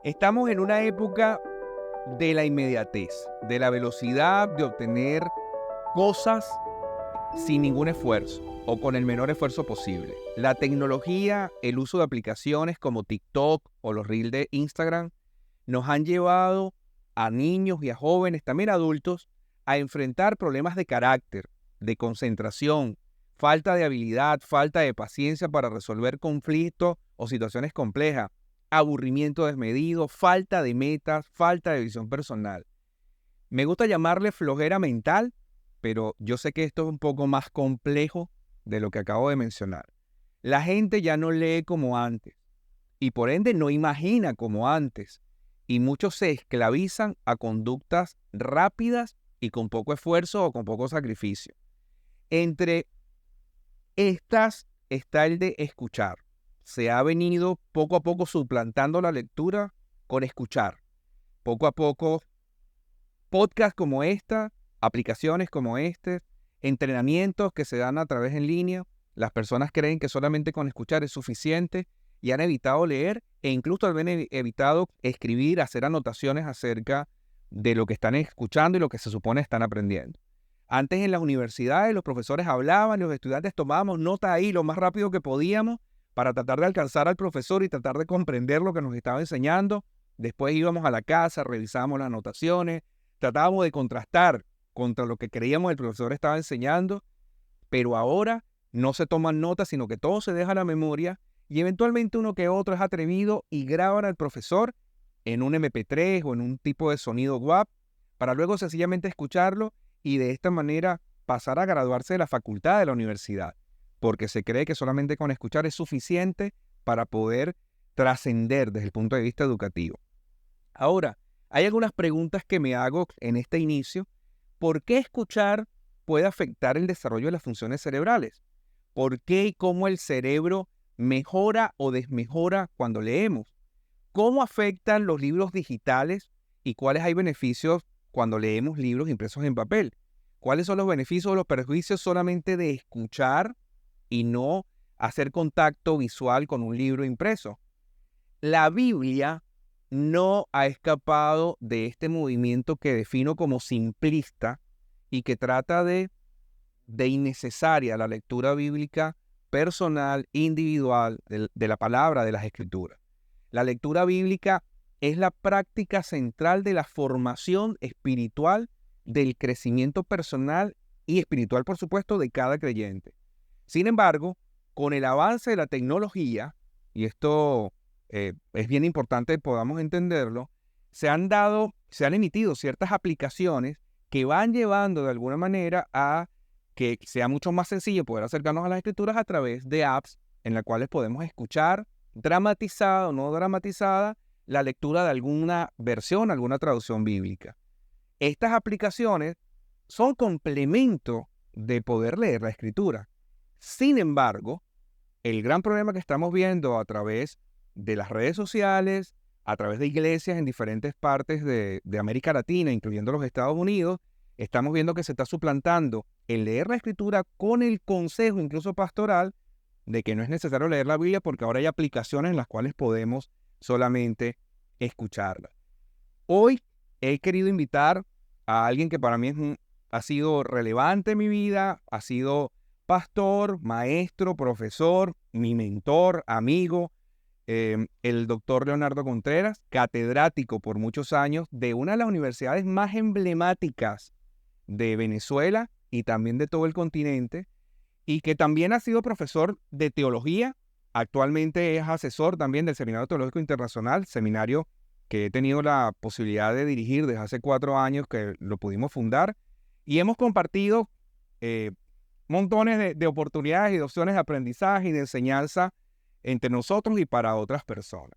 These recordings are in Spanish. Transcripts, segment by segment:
Estamos en una época de la inmediatez, de la velocidad de obtener cosas sin ningún esfuerzo o con el menor esfuerzo posible. La tecnología, el uso de aplicaciones como TikTok o los Reels de Instagram nos han llevado a niños y a jóvenes, también adultos, a enfrentar problemas de carácter, de concentración, falta de habilidad, falta de paciencia para resolver conflictos o situaciones complejas, aburrimiento desmedido, falta de metas, falta de visión personal. Me gusta llamarle flojera mental, pero yo sé que esto es un poco más complejo de lo que acabo de mencionar. La gente ya no lee como antes y por ende no imagina como antes, y muchos se esclavizan a conductas rápidas y con poco esfuerzo o con poco sacrificio. Entre estas está el de escuchar. Se ha venido poco a poco suplantando la lectura con escuchar. Poco a poco, podcasts como esta, aplicaciones como este, entrenamientos que se dan a través en línea. Las personas creen que solamente con escuchar es suficiente y han evitado leer e incluso han evitado escribir, hacer anotaciones acerca de lo que están escuchando y lo que se supone están aprendiendo. Antes en las universidades los profesores hablaban y los estudiantes tomábamos nota ahí lo más rápido que podíamos para tratar de alcanzar al profesor y tratar de comprender lo que nos estaba enseñando. Después íbamos a la casa, revisábamos las anotaciones, tratábamos de contrastar contra lo que creíamos el profesor estaba enseñando, pero ahora no se toman notas, sino que todo se deja a la memoria y eventualmente uno que otro es atrevido y graban al profesor en un MP3 o en un tipo de sonido WAV para luego sencillamente escucharlo y de esta manera pasar a graduarse de la facultad de la universidad, porque se cree que solamente con escuchar es suficiente para poder trascender desde el punto de vista educativo. Ahora, hay algunas preguntas que me hago en este inicio. ¿Por qué escuchar puede afectar el desarrollo de las funciones cerebrales? ¿Por qué y cómo el cerebro mejora o desmejora cuando leemos? ¿Cómo afectan los libros digitales y cuáles hay beneficios cuando leemos libros impresos en papel? ¿Cuáles son los beneficios o los perjuicios solamente de escuchar y no hacer contacto visual con un libro impreso? La Biblia no ha escapado de este movimiento que defino como simplista y que trata de innecesaria la lectura bíblica personal, individual, de la palabra, de las escrituras. La lectura bíblica es la práctica central de la formación espiritual, del crecimiento personal y espiritual, por supuesto, de cada creyente. Sin embargo, con el avance de la tecnología, y esto es bien importante que podamos entenderlo, se han emitido ciertas aplicaciones que van llevando de alguna manera a que sea mucho más sencillo poder acercarnos a las escrituras a través de apps en las cuales podemos escuchar dramatizada o no dramatizada la lectura de alguna versión, alguna traducción bíblica. Estas aplicaciones son complemento de poder leer la escritura. Sin embargo, el gran problema que estamos viendo a través de las redes sociales, a través de iglesias en diferentes partes de América Latina, incluyendo los Estados Unidos, estamos viendo que se está suplantando el leer la escritura con el consejo, incluso pastoral, de que no es necesario leer la Biblia porque ahora hay aplicaciones en las cuales podemos solamente escucharla. Hoy he querido invitar a alguien que para mí ha sido relevante en mi vida, ha sido pastor, maestro, profesor, mi mentor, amigo, el doctor Leonardo Contreras, catedrático por muchos años de una de las universidades más emblemáticas de Venezuela y también de todo el continente, y que también ha sido profesor de teología. Actualmente es asesor también del Seminario Teológico Internacional, seminario que he tenido la posibilidad de dirigir desde hace 4 años que lo pudimos fundar, y hemos compartido montones de oportunidades y de opciones de aprendizaje y de enseñanza entre nosotros y para otras personas.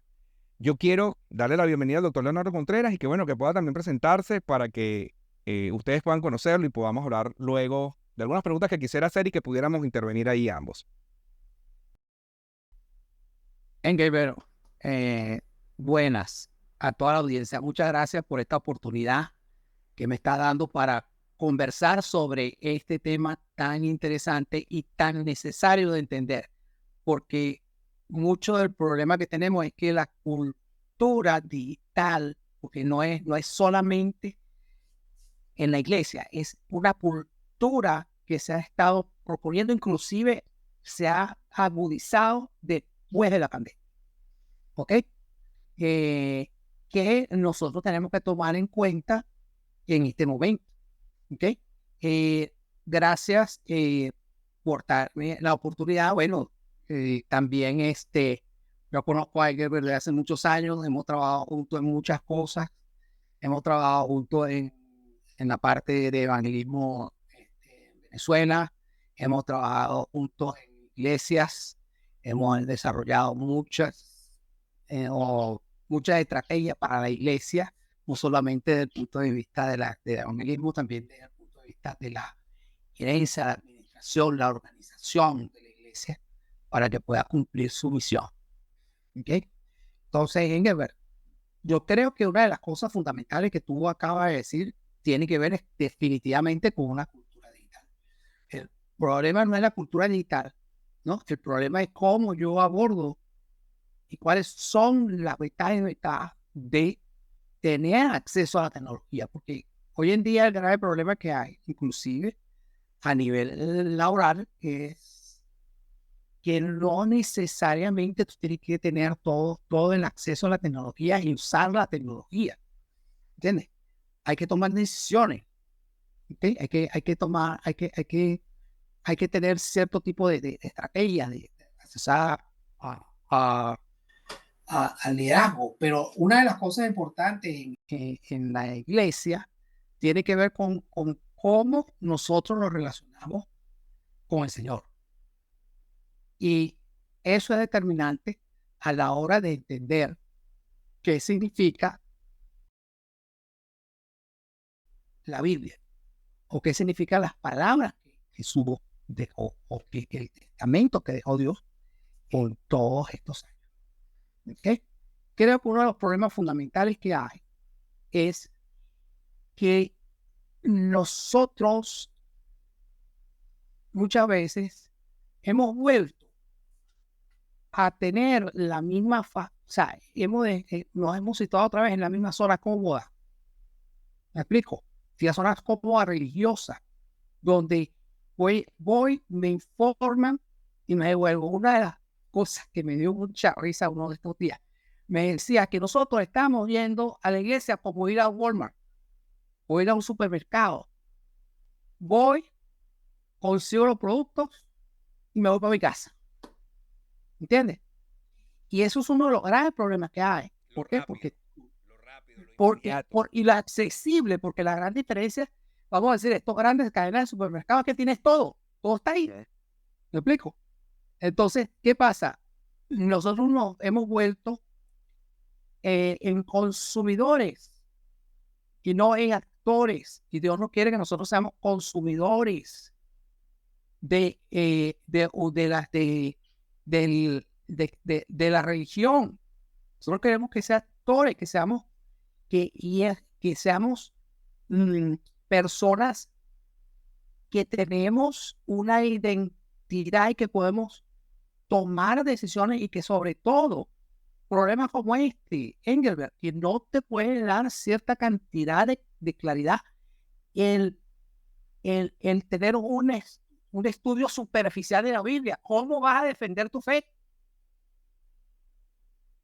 Yo quiero darle la bienvenida al doctor Leonardo Contreras y que bueno, que pueda también presentarse para que ustedes puedan conocerlo y podamos hablar luego de algunas preguntas que quisiera hacer y que pudiéramos intervenir ahí ambos. Engelbert, buenas a toda la audiencia. Muchas gracias por esta oportunidad que me está dando para conversar sobre este tema tan interesante y tan necesario de entender, porque mucho del problema que tenemos es que cultura digital, porque no es solamente en la iglesia, es una cultura que se ha estado proponiendo, inclusive se ha agudizado después de la pandemia. ¿Ok? Que nosotros tenemos que tomar en cuenta en este momento. ¿Ok? Gracias por darme la oportunidad. Bueno, también yo conozco a Edgar desde hace muchos años, hemos trabajado juntos en muchas cosas, hemos trabajado juntos en la parte de evangelismo en Venezuela, hemos trabajado juntos en iglesias, hemos desarrollado muchas estrategias para la iglesia, no solamente desde el punto de vista del evangelismo, también desde el punto de vista de la gerencia, la administración, la organización de la iglesia, para que pueda cumplir su misión. ¿Okay? Entonces, Engelbert, yo creo que una de las cosas fundamentales que tú acabas de decir tiene que ver definitivamente con una cultura digital. El problema no es la cultura digital, ¿no? El problema es cómo yo abordo y cuáles son las ventajas de tener acceso a la tecnología, porque hoy en día el grave problema que hay, inclusive a nivel laboral, es que no necesariamente tú tienes que tener todo el acceso a la tecnología y usar la tecnología, ¿entiendes? Hay que tomar decisiones, ¿okay? Hay que tener cierto tipo de estrategia de accesar al liderazgo, pero una de las cosas importantes en la iglesia tiene que ver con cómo nosotros nos relacionamos con el Señor. Y eso es determinante a la hora de entender qué significa la Biblia o qué significan las palabras que Jesús dejó o que el testamento que dejó Dios en todos estos años. ¿Okay? Creo que uno de los problemas fundamentales que hay es que nosotros muchas veces hemos vuelto a tener la misma, o sea, nos hemos situado otra vez en la misma zona cómoda. ¿Me explico? Si la zona cómoda religiosa, donde voy, me informan y me devuelvo. Una de las cosas que me dio mucha risa uno de estos días, me decía que nosotros estamos yendo a la iglesia como ir a Walmart o ir a un supermercado. Voy, consigo los productos y me voy para mi casa. ¿Entiendes? Y eso es uno de los graves problemas que hay. ¿Por qué? Y lo accesible, porque la gran diferencia, vamos a decir, estos grandes cadenas de supermercados que tienes todo está ahí. ¿Me explico? Entonces, ¿qué pasa? Nosotros nos hemos vuelto en consumidores y no en actores. Y Dios no quiere que nosotros seamos consumidores de la religión. Nosotros queremos que sean actores, que seamos personas que tenemos una identidad y que podemos tomar decisiones y que sobre todo problemas como Engelbert, que no te pueden dar cierta cantidad de claridad, el tener un estudio superficial de la Biblia. ¿Cómo vas a defender tu fe?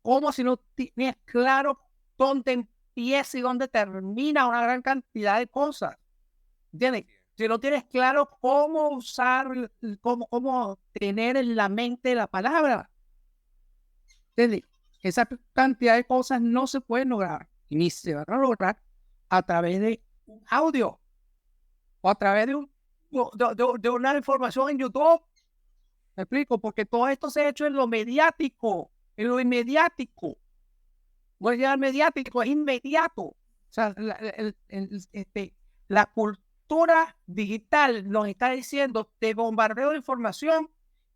¿Cómo si no tienes claro dónde empieza y dónde termina una gran cantidad de cosas? ¿Entiendes? Si no tienes claro cómo usar, cómo tener en la mente la palabra. ¿Entiendes? Esa cantidad de cosas no se pueden lograr, ni se van a lograr a través de un audio o a través de una información en YouTube. ¿Me explico? Porque todo esto se ha hecho en lo mediático, en lo inmediático. No es ya mediático, es inmediato. O sea, la cultura digital nos está diciendo, te bombardeo de información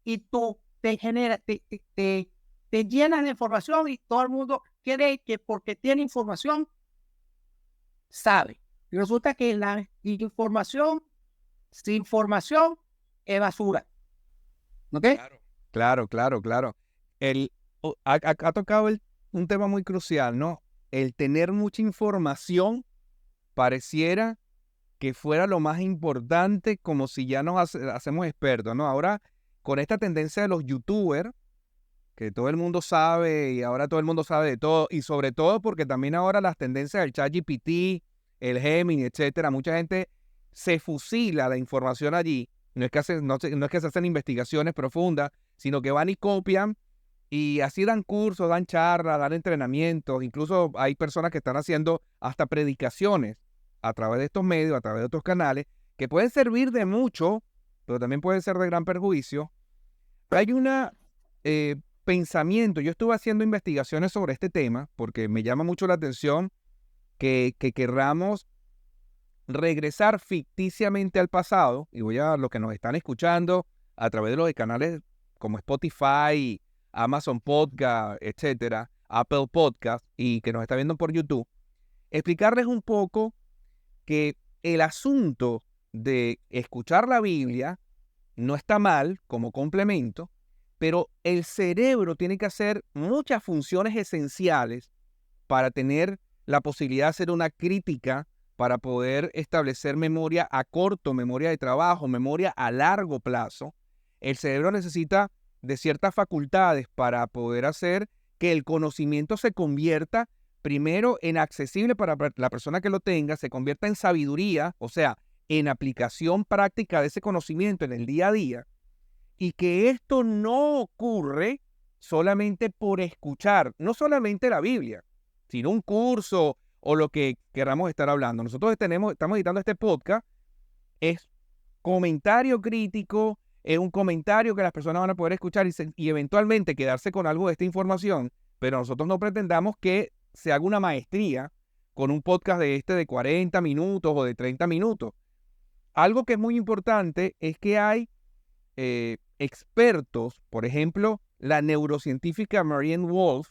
y tú te llenas de información y todo el mundo cree que porque tiene información, sabe. Y resulta que la información sin información es basura. ¿Ok? Claro. Ha tocado el un tema muy crucial, ¿no? El tener mucha información pareciera que fuera lo más importante, como si ya nos hacemos expertos, ¿no? Ahora, con esta tendencia de los youtubers, que todo el mundo sabe y ahora todo el mundo sabe de todo, y sobre todo porque también ahora las tendencias del ChatGPT, el Gemini, etcétera, mucha gente se fusila la información allí. No es que no es que se hacen investigaciones profundas, sino que van y copian y así dan cursos, dan charlas, dan entrenamientos. Incluso hay personas que están haciendo hasta predicaciones a través de estos medios, a través de otros canales, que pueden servir de mucho, pero también pueden ser de gran perjuicio. Hay una pensamiento, yo estuve haciendo investigaciones sobre este tema porque me llama mucho la atención que querramos regresar ficticiamente al pasado, y voy a los que nos están escuchando a través de los canales como Spotify, Amazon Podcast, etcétera, Apple Podcast, y que nos está viendo por YouTube, explicarles un poco que el asunto de escuchar la Biblia no está mal como complemento, pero el cerebro tiene que hacer muchas funciones esenciales para tener la posibilidad de hacer una crítica, para poder establecer memoria a corto, memoria de trabajo, memoria a largo plazo. El cerebro necesita de ciertas facultades para poder hacer que el conocimiento se convierta primero en accesible para la persona que lo tenga, se convierta en sabiduría, o sea, en aplicación práctica de ese conocimiento en el día a día, y que esto no ocurre solamente por escuchar, no solamente la Biblia, sino un curso o lo que queramos estar hablando. Nosotros estamos editando este podcast, es comentario crítico, es un comentario que las personas van a poder escuchar y eventualmente quedarse con algo de esta información, pero nosotros no pretendamos que se haga una maestría con un podcast de 40 minutos o de 30 minutos. Algo que es muy importante es que hay expertos, por ejemplo, la neurocientífica Marianne Wolf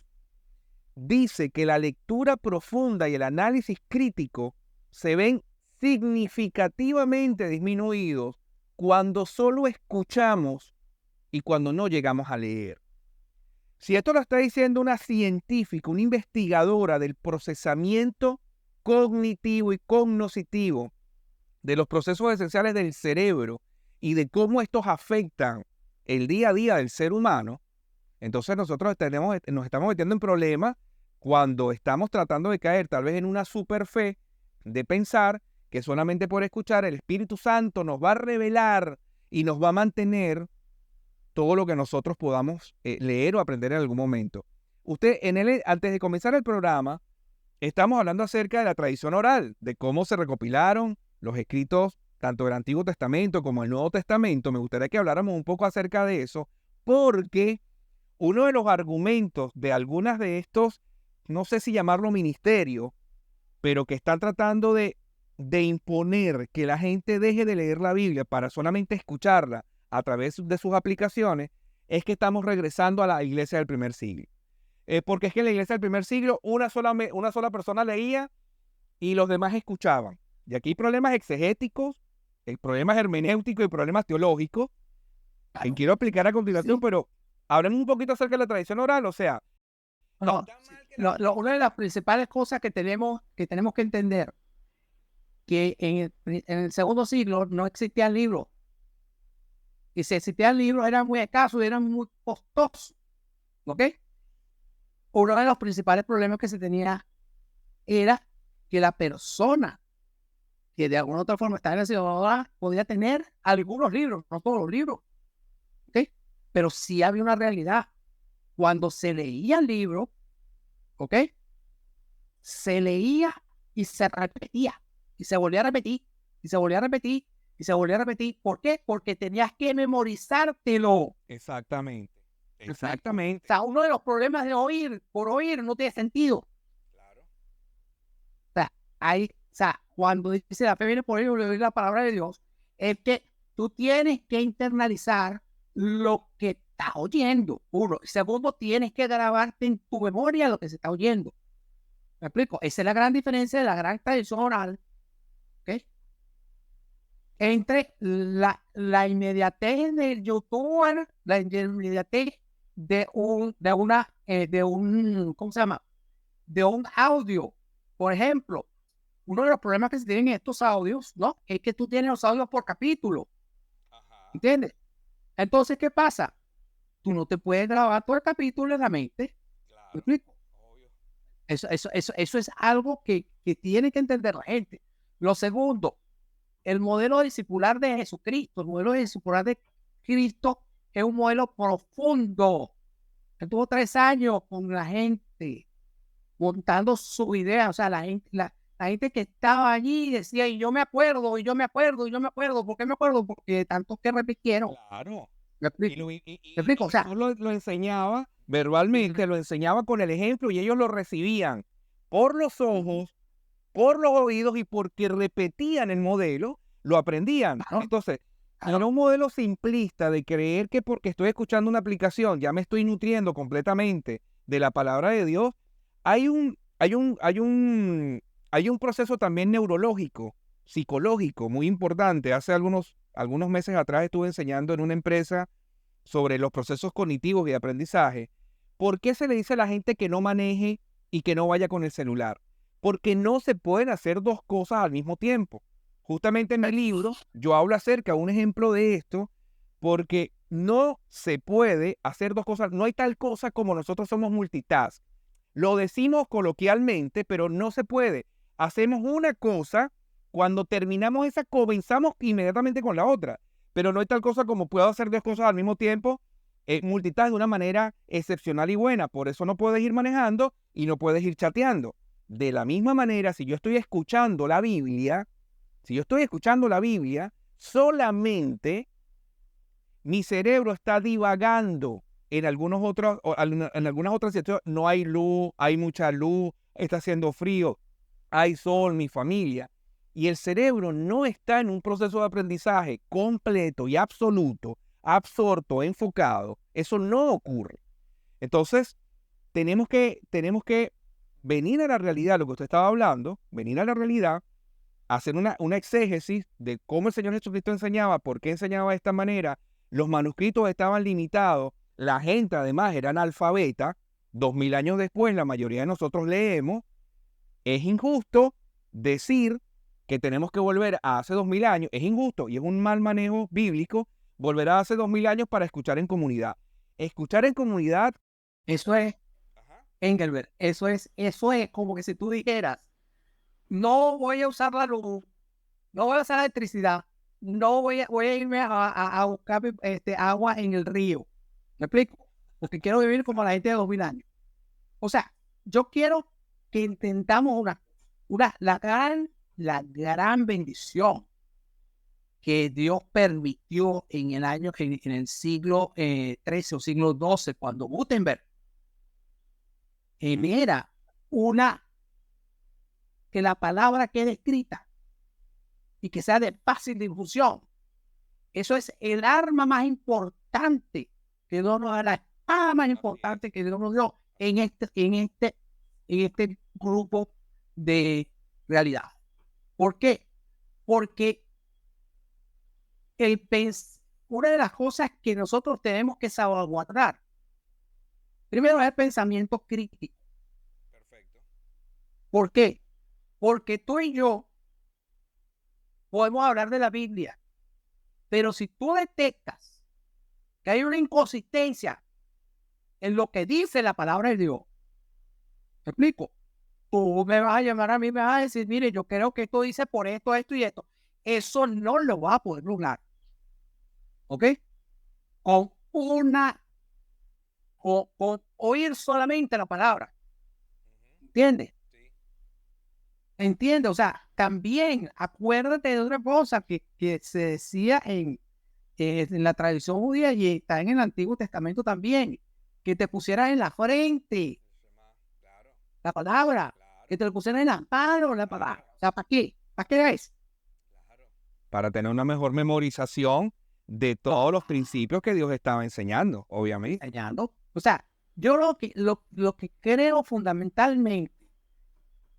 dice que la lectura profunda y el análisis crítico se ven significativamente disminuidos cuando solo escuchamos y cuando no llegamos a leer. Si esto lo está diciendo una científica, una investigadora del procesamiento cognitivo y cognoscitivo de los procesos esenciales del cerebro y de cómo estos afectan el día a día del ser humano, entonces nosotros nos estamos metiendo en problemas cuando estamos tratando de caer tal vez en una super fe de pensar que solamente por escuchar el Espíritu Santo nos va a revelar y nos va a mantener todo lo que nosotros podamos leer o aprender en algún momento. Antes de comenzar el programa, estamos hablando acerca de la tradición oral, de cómo se recopilaron los escritos tanto del Antiguo Testamento como del Nuevo Testamento. Me gustaría que habláramos un poco acerca de eso, porque uno de los argumentos de algunas de estos, no sé si llamarlo ministerio, pero que están tratando de imponer que la gente deje de leer la Biblia para solamente escucharla a través de sus aplicaciones, es que estamos regresando a la iglesia del primer siglo. Porque es que en la iglesia del primer siglo una sola persona leía y los demás escuchaban. Y aquí hay problemas exegéticos, hay problemas hermenéuticos y problemas teológicos que quiero aplicar a continuación, pero hablen un poquito acerca de la tradición oral, o sea. Una de las principales cosas que tenemos que entender, que en el segundo siglo no existían libros. Y si existían libros eran muy escasos, eran muy costosos. ¿Ok? Uno de los principales problemas que se tenía era que la persona que de alguna otra forma estaba en la ciudad podía tener algunos libros, no todos los libros. ¿Ok? Pero sí había una realidad. Cuando se leía el libro, ¿ok? Se leía y se repetía, y se volvía a repetir, y se volvía a repetir, y se volvía a repetir. ¿Por qué? Porque tenías que memorizártelo. Exactamente. O sea, uno de los problemas de oír, por oír, no tiene sentido. Claro. O sea, cuando dice la fe viene por oír la palabra de Dios, es que tú tienes que internalizar lo que estás oyendo, uno. Segundo, tienes que grabarte en tu memoria lo que se está oyendo. ¿Me explico? Esa es la gran diferencia de la gran tradición oral, ¿okay? Entre la inmediatez del youtuber, la inmediatez ¿cómo se llama? De un audio. Por ejemplo, uno de los problemas que se tienen en estos audios, ¿no? Es que tú tienes los audios por capítulo, Ajá. ¿entiendes? Entonces, ¿qué pasa? Tú no te puedes grabar todo el capítulo en la mente. ¿Me Claro, explico? obvio. Eso es algo que tiene que entender la gente. Lo segundo, el modelo discipular de Jesucristo, el modelo discipular de Cristo es un modelo profundo. Él tuvo 3 años con la gente, montando sus ideas. O sea, la gente que estaba allí decía, y yo me acuerdo, y yo me acuerdo, y yo me acuerdo. ¿Por qué me acuerdo? Porque tantos que repitieron. Claro. ¿Me Y, explico? lo, ¿Me explico? y O sea, Jesús lo enseñaba ujú, verbalmente, lo enseñaba con el ejemplo y ellos lo recibían por los ujú, ojos, por los oídos y porque repetían el modelo, lo aprendían. claro, Entonces, era claro. un modelo simplista de creer que porque estoy escuchando una aplicación ya me estoy nutriendo completamente de la palabra de Dios. Hay un, hay un, hay un, hay un proceso también neurológico, psicológico, muy importante. Hace algunos meses atrás estuve enseñando en una empresa sobre los procesos cognitivos y de aprendizaje. ¿Por qué se le dice a la gente que no maneje y que no vaya con el celular? Porque no se pueden hacer dos cosas al mismo tiempo. Justamente en mi libro yo hablo acerca de un ejemplo de esto, porque no se puede hacer dos cosas, no hay tal cosa como nosotros somos multitask. Lo decimos coloquialmente, pero no se puede. Hacemos una cosa, cuando terminamos esa, comenzamos inmediatamente con la otra. Pero no hay tal cosa como puedo hacer dos cosas al mismo tiempo. Multitask de una manera excepcional y buena. Por eso no puedes ir manejando y no puedes ir chateando. De la misma manera, si yo estoy escuchando la Biblia, solamente mi cerebro está divagando en en algunas otras situaciones. No hay luz, hay mucha luz, está haciendo frío, hay sol, mi familia. Y el cerebro no está en un proceso de aprendizaje completo y absoluto, absorto, enfocado. Eso no ocurre. Entonces, tenemos que venir a la realidad, lo que usted estaba hablando, venir a la realidad, hacer una exégesis de cómo el Señor Jesucristo enseñaba, por qué enseñaba de esta manera. Los manuscritos estaban limitados, la gente además era analfabeta. 2000 años después, la mayoría de nosotros leemos. Es injusto decir que tenemos que volver a hace 2000 años, es injusto y es un mal manejo bíblico volver a hace 2000 años para escuchar en comunidad. Escuchar en comunidad. Eso es, Ajá. Engelbert, eso es como que si tú dijeras, no voy a usar la luz, no voy a usar la electricidad, voy a irme a buscar agua en el río. ¿Me explico? Porque quiero vivir como la gente de 2000 años. O sea, yo quiero que intentamos la gran bendición que Dios permitió en en el siglo XIII o siglo XII, cuando Gutenberg genera que la palabra quede escrita y que sea de fácil difusión. Eso es el arma más importante que Dios nos da, la espada más Así es. importante que Dios nos dio en este grupo de realidad. ¿Por qué? Porque una de las cosas que nosotros tenemos que salvaguardar, primero es el pensamiento crítico. Perfecto. ¿Por qué? Porque tú y yo podemos hablar de la Biblia, pero si tú detectas que hay una inconsistencia en lo que dice la palabra de Dios, ¿me explico? Tú me vas a llamar a mí, me vas a decir, mire, yo creo que esto dice por esto, esto y esto. Eso no lo va a poder lograr, ¿ok? Con con oír solamente la palabra, Ujú. ¿entiendes? Sí. ¿Entiendes? O sea, también acuérdate de otra cosa que se decía en la tradición judía y está en el Antiguo Testamento también, que te pusieras en la frente Claro, la palabra, que claro, te lo pusieras en las manos la claro, palabra. O sea, ¿para qué? ¿Para qué es? claro. Para tener una mejor memorización de todos los principios que Dios estaba enseñando, obviamente. Enseñando. O sea, yo lo que creo fundamentalmente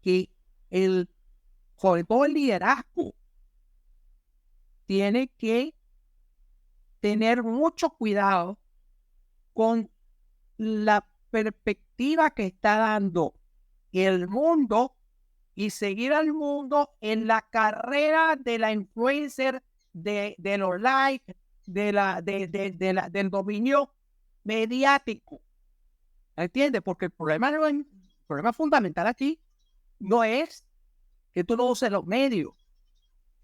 que sobre todo el liderazgo, tiene que tener mucho cuidado con la perspectiva que está dando el mundo y seguir al mundo en la carrera de la influencer, de los likes, del dominio mediático. ¿Entiendes? Porque el problema, el problema fundamental aquí no es que tú no uses los medios.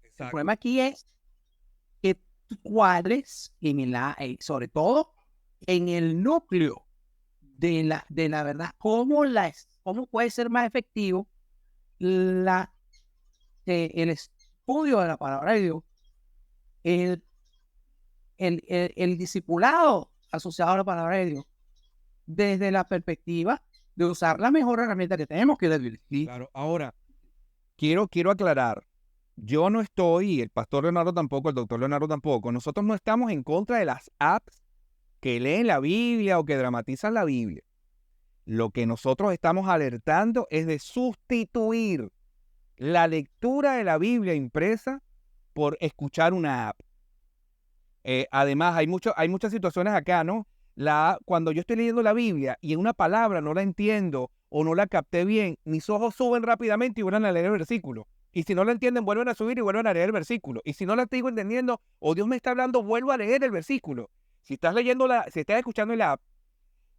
El problema aquí es que tú cuadres sobre todo en el núcleo de la verdad, cómo puede ser más efectivo el estudio de la palabra de Dios, el, el discipulado asociado a la palabra de Dios, desde la perspectiva de usar la mejor herramienta que tenemos, que es el Biblia. Claro, ahora, quiero aclarar, yo no estoy, y el pastor Leonardo tampoco, el doctor Leonardo tampoco, nosotros no estamos en contra de las apps que leen la Biblia o que dramatizan la Biblia. Lo que nosotros estamos alertando es de sustituir la lectura de la Biblia impresa por escuchar una app. Además, hay muchas situaciones acá, ¿no? Cuando yo estoy leyendo la Biblia y en una palabra no la entiendo o no la capté bien, mis ojos suben rápidamente y vuelven a leer el versículo. Y si no la entienden, vuelven a subir y vuelven a leer el versículo. Y si no la estoy entendiendo o Dios me está hablando, vuelvo a leer el versículo. Si estás escuchando la app,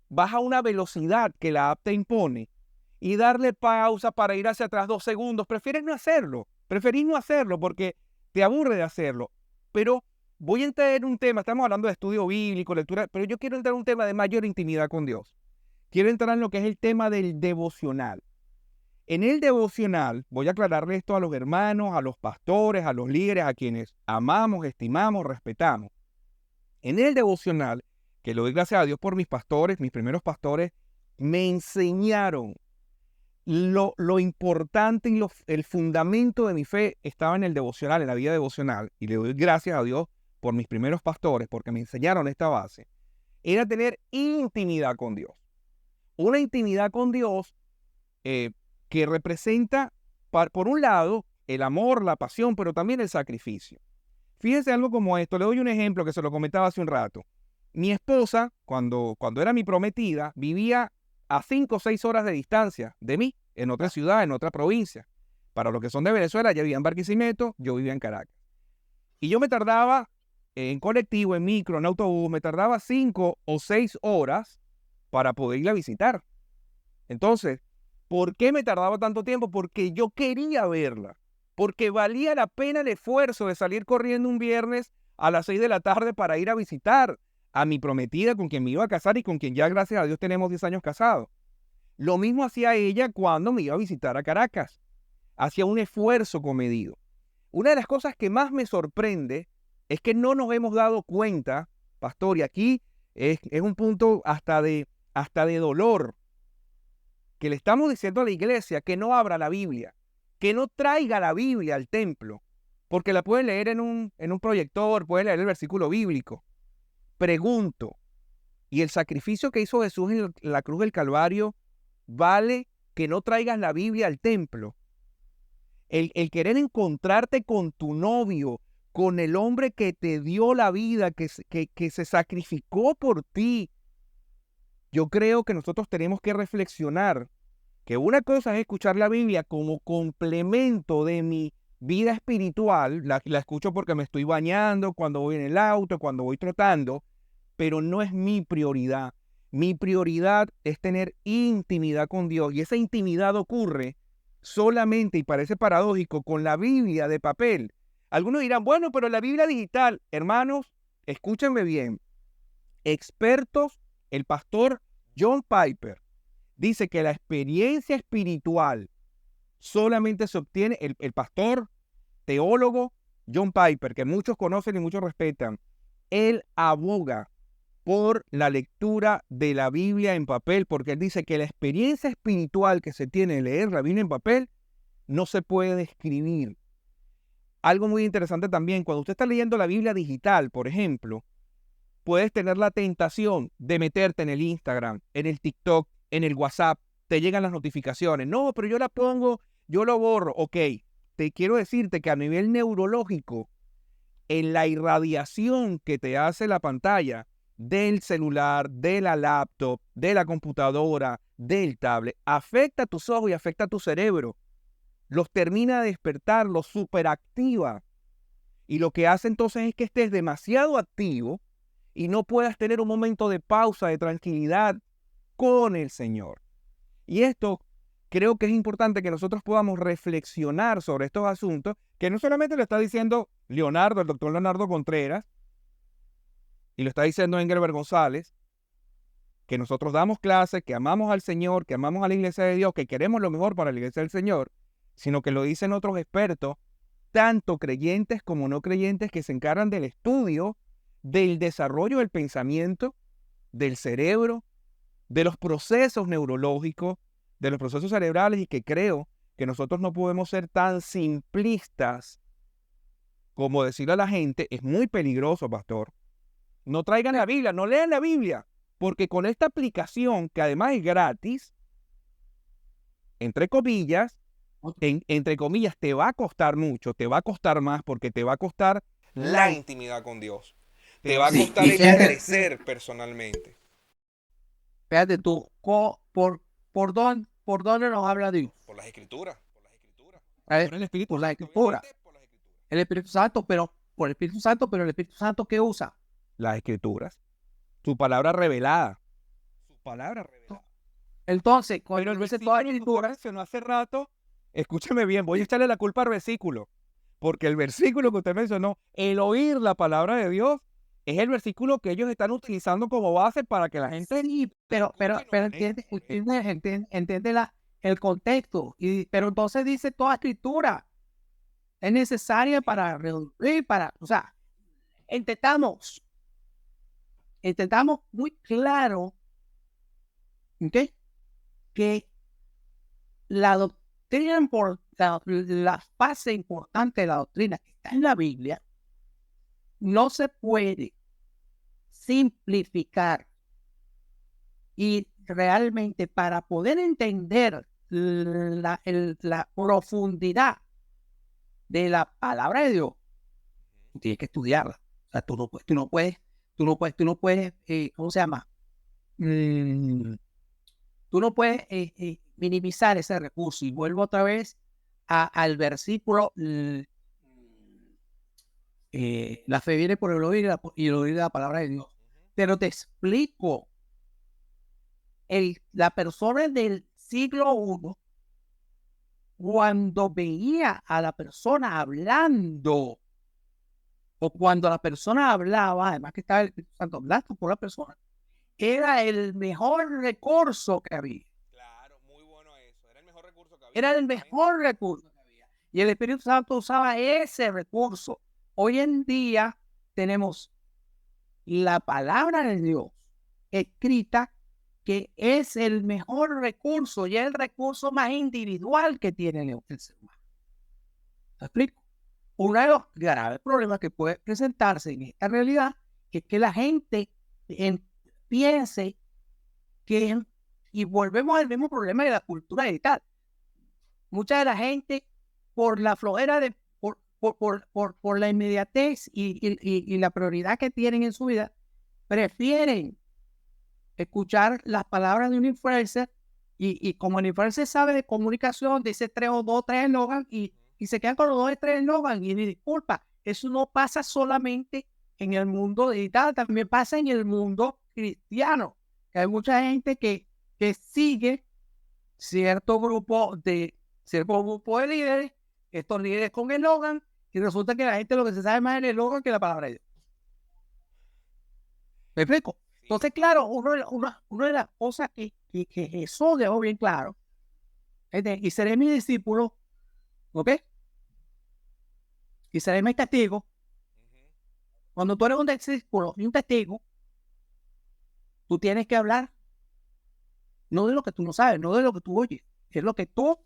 baja una velocidad que la app te impone y darle pausa para ir hacia atrás 2 segundos. Preferís no hacerlo porque te aburre de hacerlo. Pero voy a entrar en un tema, estamos hablando de estudio bíblico, lectura, pero yo quiero entrar en un tema de mayor intimidad con Dios. Quiero entrar en lo que es el tema del devocional. En el devocional, voy a aclararle esto a los hermanos, a los pastores, a los líderes, a quienes amamos, estimamos, respetamos. En el devocional, que le doy gracias a Dios por mis pastores, mis primeros pastores, me enseñaron lo importante y el fundamento de mi fe estaba en el devocional, en la vida devocional, y le doy gracias a Dios por mis primeros pastores, porque me enseñaron esta base, era tener intimidad con Dios. Una intimidad con Dios que representa, por un lado, el amor, la pasión, pero también el sacrificio. Fíjense algo como esto, le doy un ejemplo que se lo comentaba hace un rato. Mi esposa, cuando era mi prometida, vivía a 5 o 6 horas de distancia de mí, en otra ciudad, en otra provincia. Para los que son de Venezuela, ella vivía en Barquisimeto, yo vivía en Caracas. Y yo me tardaba en colectivo, en micro, en autobús, me tardaba 5 o 6 horas para poder irla a visitar. Entonces, ¿por qué me tardaba tanto tiempo? Porque yo quería verla. Porque valía la pena el esfuerzo de salir corriendo un viernes a las 6 de la tarde para ir a visitar a mi prometida con quien me iba a casar y con quien ya, gracias a Dios, tenemos 10 años casados. Lo mismo hacía ella cuando me iba a visitar a Caracas. Hacía un esfuerzo comedido. Una de las cosas que más me sorprende es que no nos hemos dado cuenta, pastor, y aquí es un punto hasta de dolor, que le estamos diciendo a la iglesia que no abra la Biblia, que no traiga la Biblia al templo, porque la pueden leer en un proyector, pueden leer el versículo bíblico. Pregunto, ¿y el sacrificio que hizo Jesús en la cruz del Calvario vale que no traigas la Biblia al templo? El querer encontrarte con tu novio, con el hombre que te dio la vida, que se sacrificó por ti. Yo creo que nosotros tenemos que reflexionar que una cosa es escuchar la Biblia como complemento de mi vida espiritual, la escucho porque me estoy bañando, cuando voy en el auto, cuando voy trotando, pero no es mi prioridad. Mi prioridad es tener intimidad con Dios, y esa intimidad ocurre solamente, y parece paradójico, con la Biblia de papel. Algunos dirán, bueno, pero la Biblia digital, hermanos, escúchenme bien, expertos, el pastor John Piper dice que la experiencia espiritual solamente se obtiene, el pastor teólogo John Piper, que muchos conocen y muchos respetan, él aboga por la lectura de la Biblia en papel, porque él dice que la experiencia espiritual que se tiene de leer la Biblia en papel no se puede describir. Algo muy interesante también, cuando usted está leyendo la Biblia digital, por ejemplo, puedes tener la tentación de meterte en el Instagram, en el TikTok, en el WhatsApp, te llegan las notificaciones. No, pero yo la pongo, yo lo borro. Ok, te quiero decirte que a nivel neurológico, en la irradiación que te hace la pantalla, del celular, de la laptop, de la computadora, del tablet, afecta a tus ojos y afecta a tu cerebro. Los termina de despertar, los superactiva. Y lo que hace entonces es que estés demasiado activo y no puedas tener un momento de pausa, de tranquilidad con el Señor. Y esto creo que es importante que nosotros podamos reflexionar sobre estos asuntos, que no solamente lo está diciendo Leonardo, el doctor Leonardo Contreras, y lo está diciendo Engelbert González, que nosotros damos clases, que amamos al Señor, que amamos a la Iglesia de Dios, que queremos lo mejor para la Iglesia del Señor, sino que lo dicen otros expertos, tanto creyentes como no creyentes, que se encargan del estudio, del desarrollo del pensamiento, del cerebro, de los procesos neurológicos, de los procesos cerebrales, y que creo que nosotros no podemos ser tan simplistas como decirle a la gente, es muy peligroso, pastor. No traigan la Biblia, no lean la Biblia, porque con esta aplicación, que además es gratis, entre comillas, te va a costar mucho, te va a costar más, porque te va a costar la intimidad con Dios. Te va a Sí, costar y el fíjate, crecer personalmente. fíjate tú, por dónde nos habla Dios. Por las escrituras. ¿Sabes? Por el Espíritu Por la Santo, Escritura, obviamente, por las escrituras. el Espíritu Santo, pero por el Espíritu Santo, pero el Espíritu Santo, ¿qué usa? Las escrituras. Su palabra revelada. Su palabra revelada. Entonces, Pero cuando el dice toda la versículo que usted Escritura, mencionó hace rato, escúcheme bien, voy a echarle la culpa al versículo, porque el versículo que usted mencionó, el oír la palabra de Dios, es el versículo que ellos están utilizando como base para que la gente sí, pero entiende el contexto. Pero entonces dice toda Escritura es necesaria para reducir, o sea, intentamos muy claro, ¿ok? Que la doctrina, la fase importante de la doctrina que está en la Biblia, no se puede simplificar. Y realmente para poder entender la profundidad de la palabra de Dios, tú tienes que estudiarla. O sea, tú no puedes, ¿cómo se llama? Tú no puedes minimizar ese recurso. Y vuelvo otra vez al versículo, la fe viene por el oír y el oír de la palabra de Dios. Pero te explico, la persona del siglo I, cuando veía a la persona hablando, o cuando la persona hablaba, además que estaba el Espíritu Santo hablando por la persona, era el mejor recurso que había. Claro, muy bueno eso. Era el mejor recurso que había. Era el mejor recurso que había. Y el Espíritu Santo usaba ese recurso. Hoy en día tenemos la palabra de Dios escrita, que es el mejor recurso y el recurso más individual que tiene el ser humano. ¿Me explico? Uno de los graves problemas que puede presentarse en esta realidad es que la gente piense que, y volvemos al mismo problema de la cultura digital, mucha de la gente, por la flojera por la inmediatez y la prioridad que tienen en su vida, prefieren escuchar las palabras de un influencer, y como el influencer sabe de comunicación, dice 3 eslogan y se quedan con los 2 o 3 eslogan. Y disculpa, eso no pasa solamente en el mundo digital, también pasa en el mundo cristiano, que hay mucha gente que sigue cierto grupo de líderes, estos líderes con eslogan, y resulta que la gente lo que se sabe más es el eslogan que la palabra de Dios. ¿Me explico? Entonces, claro, una de las cosas que Jesús dejó bien claro es y seré mi discípulo, ¿ok? Y seré mi testigo. Cuando tú eres un discípulo y un testigo, tú tienes que hablar no de lo que tú no sabes, no de lo que tú oyes, es lo que tú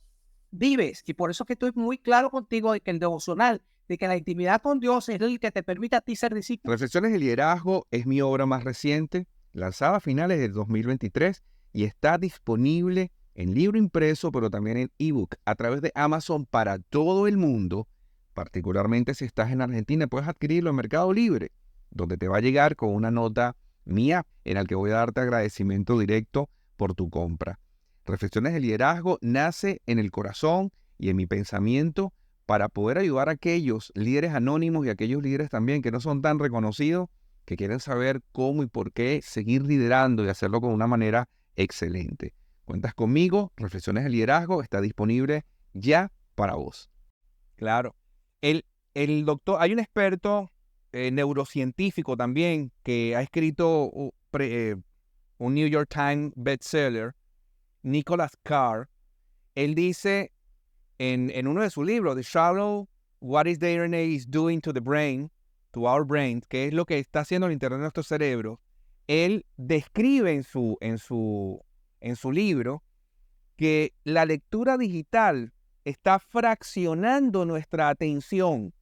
vives. Y por eso es que estoy muy claro contigo de que el devocional, de que la intimidad con Dios es el que te permite a ti ser discípulo. Reflexiones de liderazgo es mi obra más reciente, lanzada a finales del 2023 y está disponible en libro impreso, pero también en ebook a través de Amazon para todo el mundo. Particularmente si estás en Argentina, puedes adquirirlo en Mercado Libre, donde te va a llegar con una nota mía, en el que voy a darte agradecimiento directo por tu compra. Reflexiones de liderazgo nace en el corazón y en mi pensamiento para poder ayudar a aquellos líderes anónimos y a aquellos líderes también que no son tan reconocidos, que quieren saber cómo y por qué seguir liderando y hacerlo con una manera excelente. Cuentas conmigo, Reflexiones de Liderazgo está disponible ya para vos. Claro. El doctor, hay un experto neurocientífico también que ha escrito un New York Times bestseller, Nicholas Carr. Él dice en uno de sus libros, The Shadow, What is the RNA is doing to the brain, to our brain, que es lo que está haciendo el internet de nuestro cerebro. Él describe en su libro que la lectura digital está fraccionando nuestra atención.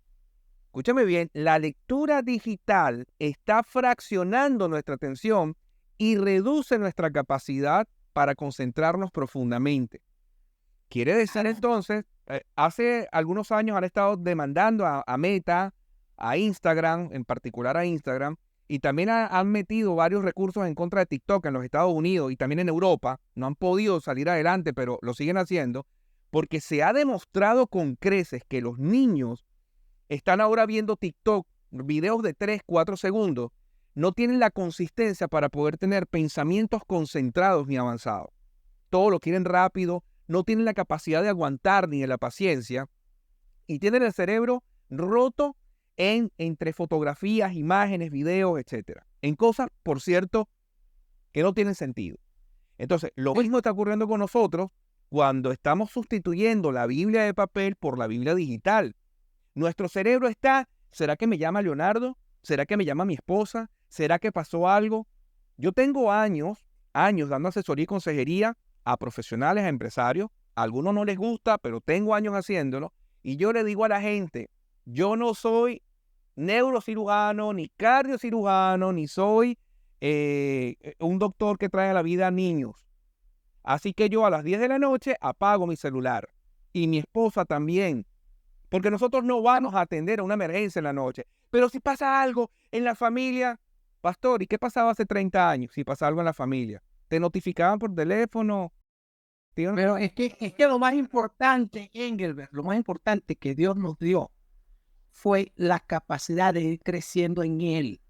Escúchame bien, la lectura digital está fraccionando nuestra atención y reduce nuestra capacidad para concentrarnos profundamente. Quiere decir entonces, hace algunos años han estado demandando a Meta, a Instagram, en particular a Instagram, y también han metido varios recursos en contra de TikTok en los Estados Unidos y también en Europa. No han podido salir adelante, pero lo siguen haciendo, porque se ha demostrado con creces que los niños están ahora viendo TikTok, videos de 3, 4 segundos, no tienen la consistencia para poder tener pensamientos concentrados ni avanzados. Todo lo quieren rápido, no tienen la capacidad de aguantar ni de la paciencia y tienen el cerebro roto entre fotografías, imágenes, videos, etc. En cosas, por cierto, que no tienen sentido. Entonces, lo mismo está ocurriendo con nosotros cuando estamos sustituyendo la Biblia de papel por la Biblia digital. Nuestro cerebro está, ¿será que me llama Leonardo? ¿Será que me llama mi esposa? ¿Será que pasó algo? Yo tengo años dando asesoría y consejería a profesionales, a empresarios. A algunos no les gusta, pero tengo años haciéndolo. Y yo le digo a la gente, yo no soy neurocirujano, ni cardiocirujano, ni soy un doctor que trae a la vida a niños. Así que yo a las 10 de la noche apago mi celular. Y mi esposa también. Porque nosotros no vamos a atender a una emergencia en la noche. Pero si pasa algo en la familia, pastor, ¿y qué pasaba hace 30 años si pasa algo en la familia? ¿Te notificaban por teléfono? Pero es que lo más importante, Engelbert, lo más importante que Dios nos dio fue la capacidad de ir creciendo en Él.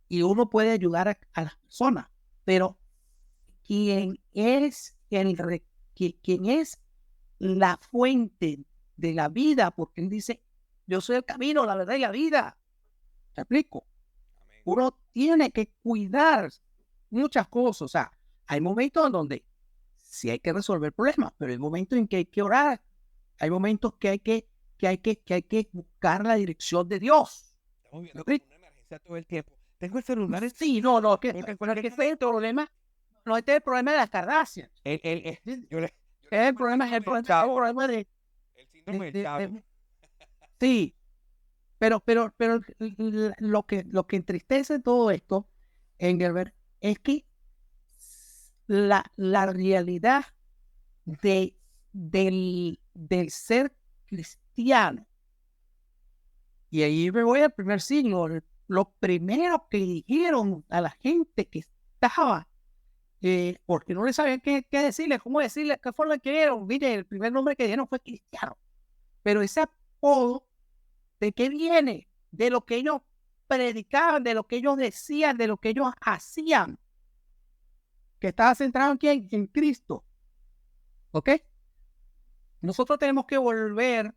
Y uno puede ayudar a las personas, pero quien es la fuente de la vida, porque Él dice, yo soy el camino, la verdad y la vida. ¿Te explico? Amén. Uno tiene que cuidar muchas cosas. O sea, hay momentos en donde sí hay que resolver problemas, pero hay momentos en que hay que orar. Hay momentos que hay que buscar la dirección de Dios. Estamos viendo una emergencia todo el tiempo. Tengo el celular. Sí, no, que fue el problema. No, este es el problema de las Kardashian. Es el problema de el síndrome del Chavo. Sí, pero lo que entristece todo esto, Engelbert, es que la realidad del ser cristiano, y ahí me voy al primer siglo, lo primero que dijeron a la gente que estaba, porque no le sabían qué decirle, cómo decirle, qué forma que dieron. Mire, el primer nombre que dieron fue cristiano, pero ese apodo, ¿de qué viene? De lo que ellos predicaban, de lo que ellos decían, de lo que ellos hacían, que estaba centrado en ¿quién? En Cristo. ¿Ok? Nosotros tenemos que volver,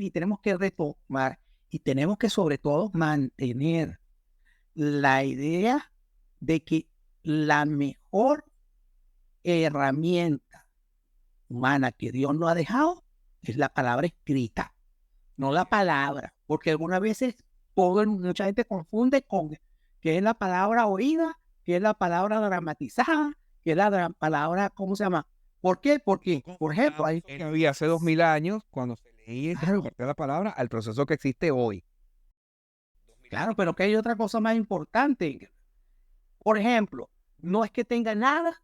y tenemos que retomar y tenemos que sobre todo mantener la idea de que la mejor herramienta humana que Dios nos ha dejado es la palabra escrita, no la palabra, porque algunas veces mucha gente confunde con qué es la palabra oída, qué es la palabra dramatizada, qué es la palabra, ¿cómo se llama? ¿Por qué? Porque, por ejemplo, que había hace 2000 años, cuando se leía la palabra, al proceso que existe hoy. Claro, pero que hay otra cosa más importante. Por ejemplo, no es que tenga nada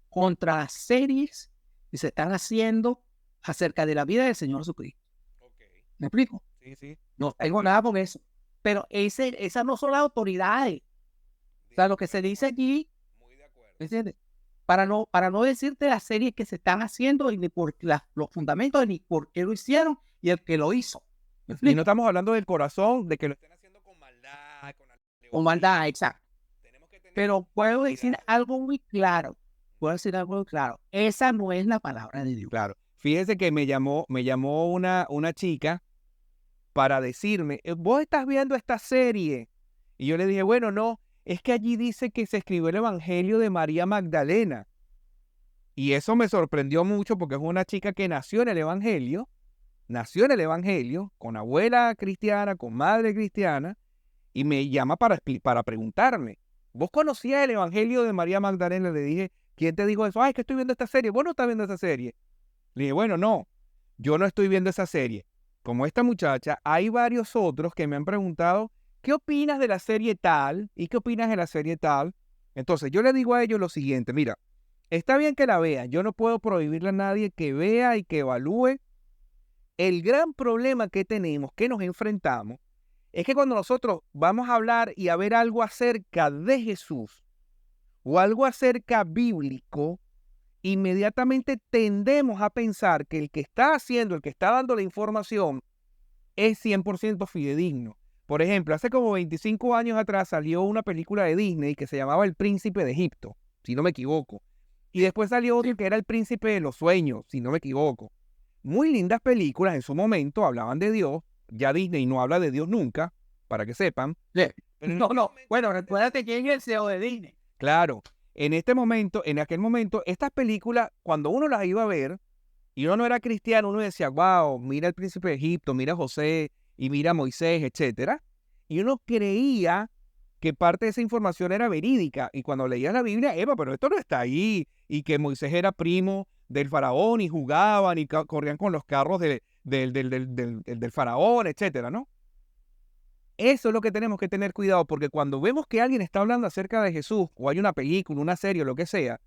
contra las series que se están haciendo acerca de la vida del Señor Jesucristo. Okay. ¿Me explico? Sí. No tengo nada con eso. pero esas no son las autoridades. O sea, lo que se dice aquí, ¿me entiendes? Para no decirte las series que se están haciendo y ni por los fundamentos, ni por qué lo hicieron y el que lo hizo. ¿Me Y no explico? estamos hablando del corazón, de que lo estén haciendo con maldad, con Con maldad, alevosía. exacto. Tenemos que tener Pero puedo decir cuidado. algo muy claro. Puedo decir algo muy claro. Esa no es la palabra de Dios. Claro. Fíjese que me llamó una chica para decirme, vos estás viendo esta serie. Y yo le dije, bueno, no, es que allí dice que se escribió el Evangelio de María Magdalena. Y eso me sorprendió mucho porque es una chica que nació en el Evangelio, con abuela cristiana, con madre cristiana, y me llama para preguntarme, ¿vos conocías el Evangelio de María Magdalena? Le dije, ¿quién te dijo eso? Ay, es que estoy viendo esta serie. ¿Vos no estás viendo esa serie? Le dije, bueno, no, yo no estoy viendo esa serie. Como esta muchacha, hay varios otros que me han preguntado, ¿qué opinas de la serie tal? ¿Y qué opinas de la serie tal? Entonces, yo le digo a ellos lo siguiente, mira, está bien que la vean, yo no puedo prohibirle a nadie que vea y que evalúe. El gran problema que tenemos, que nos enfrentamos, es que cuando nosotros vamos a hablar y a ver algo acerca de Jesús o algo acerca bíblico, inmediatamente tendemos a pensar que el que está haciendo, el que está dando la información, es 100% fidedigno. Por ejemplo, hace como 25 años atrás salió una película de Disney que se llamaba El Príncipe de Egipto, si no me equivoco. Y después salió otro que era El Príncipe de los Sueños, si no me equivoco. Muy lindas películas en su momento, hablaban de Dios. Ya Disney no habla de Dios nunca, para que sepan. Sí. Pero en No, aquel no. momento, Bueno, recuérdate quién es el CEO de Disney. claro, en aquel momento, estas películas, cuando uno las iba a ver, y uno no era cristiano, uno decía, wow, mira el príncipe de Egipto, mira a José, y mira a Moisés, etcétera. Y uno creía que parte de esa información era verídica. Y cuando leías la Biblia, pero esto no está ahí. Y que Moisés era primo del faraón y jugaban y corrían con los carros del faraón, etcétera, ¿no? Eso es lo que tenemos que tener cuidado, porque cuando vemos que alguien está hablando acerca de Jesús, o hay una película, una serie, o lo que sea,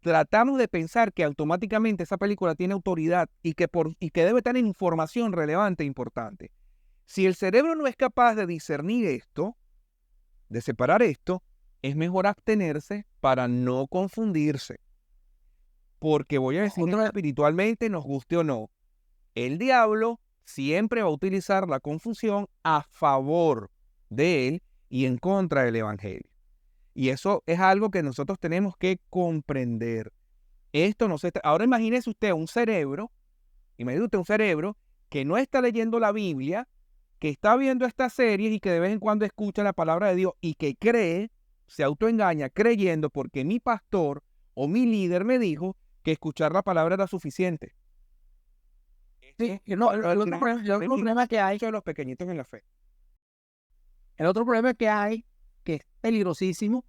tratamos de pensar que automáticamente esa película tiene autoridad y que debe tener información relevante e importante. Si el cerebro no es capaz de discernir esto, de separar esto, es mejor abstenerse para no confundirse. Porque voy a decir espiritualmente, nos guste o no, el diablo siempre va a utilizar la confusión a favor de él y en contra del evangelio. Y eso es algo que nosotros tenemos que comprender. Esto no se está... Ahora imagínese usted un cerebro que no está leyendo la Biblia, que está viendo estas series y que de vez en cuando escucha la palabra de Dios y que cree, se autoengaña creyendo porque mi pastor o mi líder me dijo que escuchar la palabra era suficiente. Sí, no, el otro problema que hay, De los pequeñitos en la fe. que es peligrosísimo,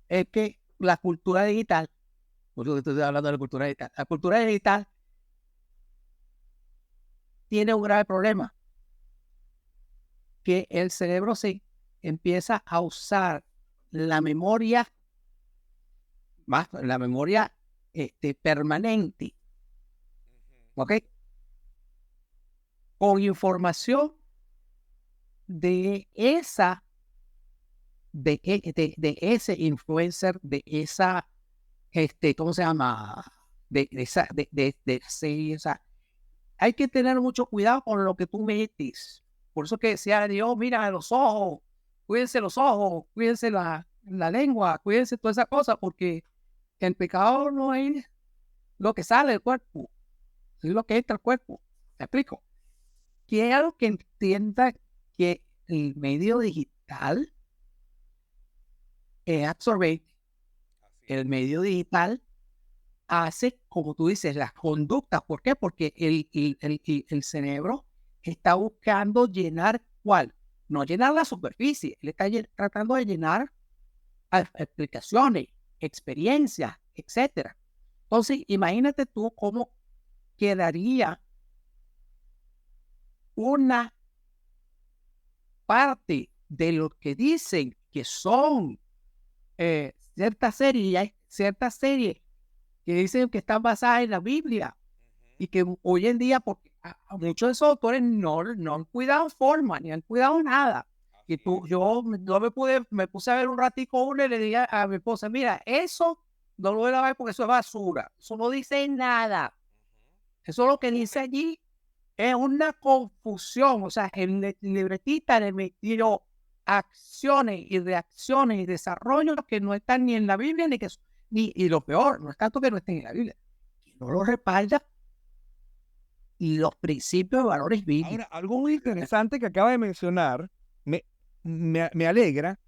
es que la cultura digital, por eso que estoy hablando de la cultura digital tiene un grave problema, que el cerebro se empieza a usar la memoria, la memoria permanente, ¿ok? Con información de ese influencer, de esa, ¿cómo se llama? De serie, o sea, hay que tener mucho cuidado con lo que tú metes. Por eso que decía Dios, mira los ojos, cuídense la lengua, cuídense toda esa cosa, porque el pecado no es lo que sale del cuerpo, es lo que entra al cuerpo. ¿Me explico? Quiero que entienda que el medio digital es absorbente. El medio digital hace, como tú dices, las conductas. ¿Por qué? Porque el cerebro está buscando llenar ¿cuál? No llenar la superficie, él está tratando de llenar explicaciones, experiencias, etcétera. Entonces, imagínate tú cómo quedaría una parte de lo que dicen que son ciertas series, y hay ciertas series que dicen que están basadas en la Biblia y que hoy en día, porque a muchos de esos autores no han cuidado forma, ni han cuidado nada. Y yo me puse a ver un ratico uno y le dije a mi esposa, mira, eso no lo voy a ver porque eso es basura. Eso no dice nada. Eso lo que dice allí es una confusión. O sea, el libretista le metió acciones y reacciones y desarrollos que no están ni en la Biblia, y lo peor, no es tanto que no estén en la Biblia, que no lo respalda y los principios y valores bíblicos. Ahora, algo muy interesante que acaba de mencionar me alegra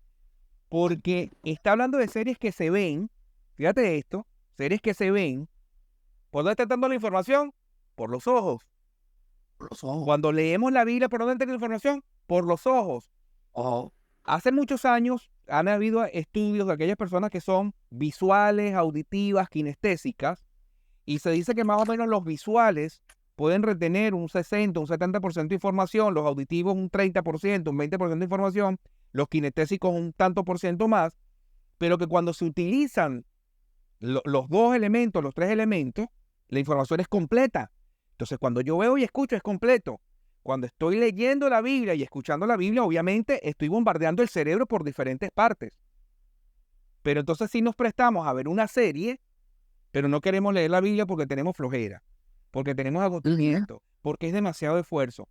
porque está hablando de series que se ven, fíjate esto, series que se ven, ¿por dónde está dando la información? Por los ojos. Por los ojos. Cuando leemos la Biblia, ¿por dónde está la información? Por los ojos. Hace muchos años han habido estudios de aquellas personas que son visuales, auditivas, kinestésicas, y se dice que más o menos los visuales pueden retener un 60, un 70% de información, los auditivos un 30%, un 20% de información, los kinestésicos un tanto por ciento más, pero que cuando se utilizan los dos elementos, los tres elementos, la información es completa. Entonces, cuando yo veo y escucho es completo. Cuando estoy leyendo la Biblia y escuchando la Biblia, obviamente estoy bombardeando el cerebro por diferentes partes. Pero entonces sí nos prestamos a ver una serie, pero no queremos leer la Biblia porque tenemos flojera, porque tenemos agotamiento, porque es demasiado esfuerzo.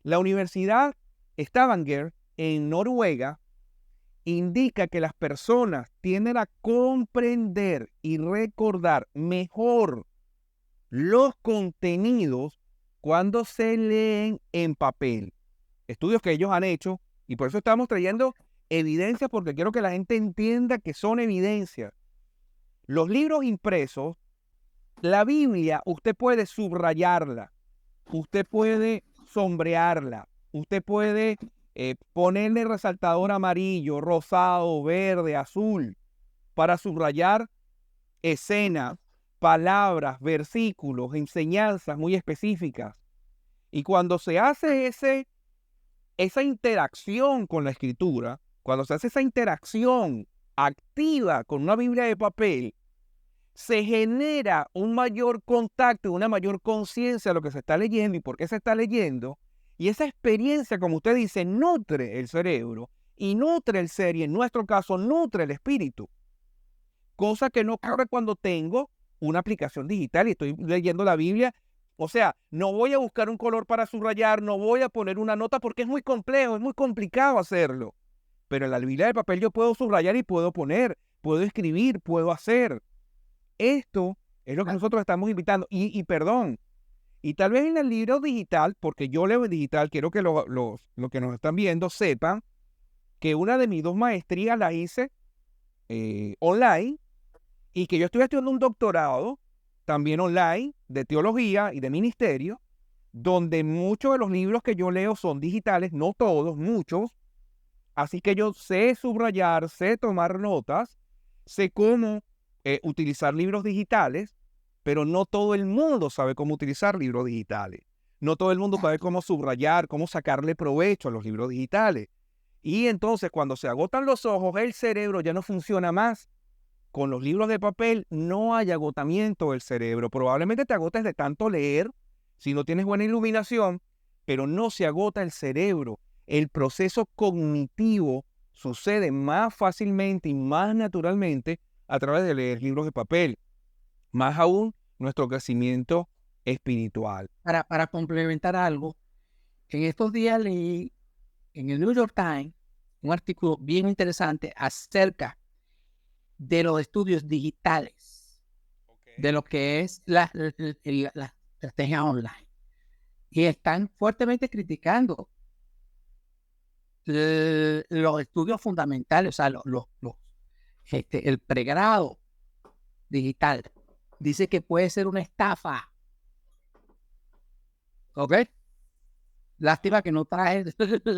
La Universidad Stavanger en Noruega indica que las personas tienden a comprender y recordar mejor los contenidos cuando se leen en papel. Estudios que ellos han hecho, y por eso estamos trayendo evidencias, porque quiero que la gente entienda que son evidencias. Los libros impresos, la Biblia, usted puede subrayarla, usted puede sombrearla, usted puede ponerle resaltador amarillo, rosado, verde, azul, para subrayar escenas, palabras, versículos, enseñanzas muy específicas. Y cuando se hace esa interacción con la escritura, cuando se hace esa interacción activa con una Biblia de papel, se genera un mayor contacto, una mayor conciencia de lo que se está leyendo y por qué se está leyendo. Y esa experiencia, como usted dice, nutre el cerebro y nutre el ser, y en nuestro caso nutre el espíritu. Cosa que no ocurre cuando tengo una aplicación digital y estoy leyendo la Biblia. O sea, no voy a buscar un color para subrayar, no voy a poner una nota porque es muy complejo, es muy complicado hacerlo. Pero en la Biblia de papel yo puedo subrayar y puedo poner, puedo escribir, puedo hacer. Esto es lo que nosotros estamos invitando. Y perdón, y tal vez en el libro digital, porque yo leo en digital, quiero que los que nos están viendo sepan que una de mis 2 maestrías la hice online, y que yo estoy estudiando un doctorado también online de teología y de ministerio, donde muchos de los libros que yo leo son digitales, no todos, muchos. Así que yo sé subrayar, sé tomar notas, sé cómo utilizar libros digitales, pero no todo el mundo sabe cómo utilizar libros digitales. No todo el mundo sabe cómo subrayar, cómo sacarle provecho a los libros digitales. Y entonces cuando se agotan los ojos, el cerebro ya no funciona más. Con los libros de papel no hay agotamiento del cerebro. Probablemente te agotes de tanto leer si no tienes buena iluminación, pero no se agota el cerebro. El proceso cognitivo sucede más fácilmente y más naturalmente a través de leer libros de papel. Más aún, nuestro crecimiento espiritual. Para complementar algo, en estos días leí en el New York Times un artículo bien interesante acerca de los estudios digitales, de lo que es la estrategia online. Y están fuertemente criticando los estudios fundamentales, o sea, el pregrado digital. Dice que puede ser una estafa. ¿Ok? Lástima que no trae el escrito.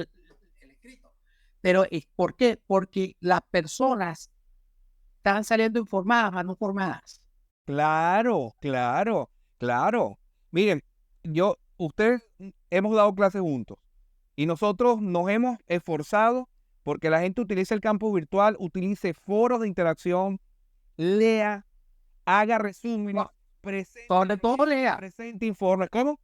Pero ¿por qué? Porque las personas están saliendo informadas, más no formadas. Claro, claro, claro. Miren, ustedes hemos dado clases juntos y nosotros nos hemos esforzado porque la gente utilice el campo virtual, utilice foros de interacción, lea, haga resúmenes, Sobre todo lea. presente informes. ¿Cómo?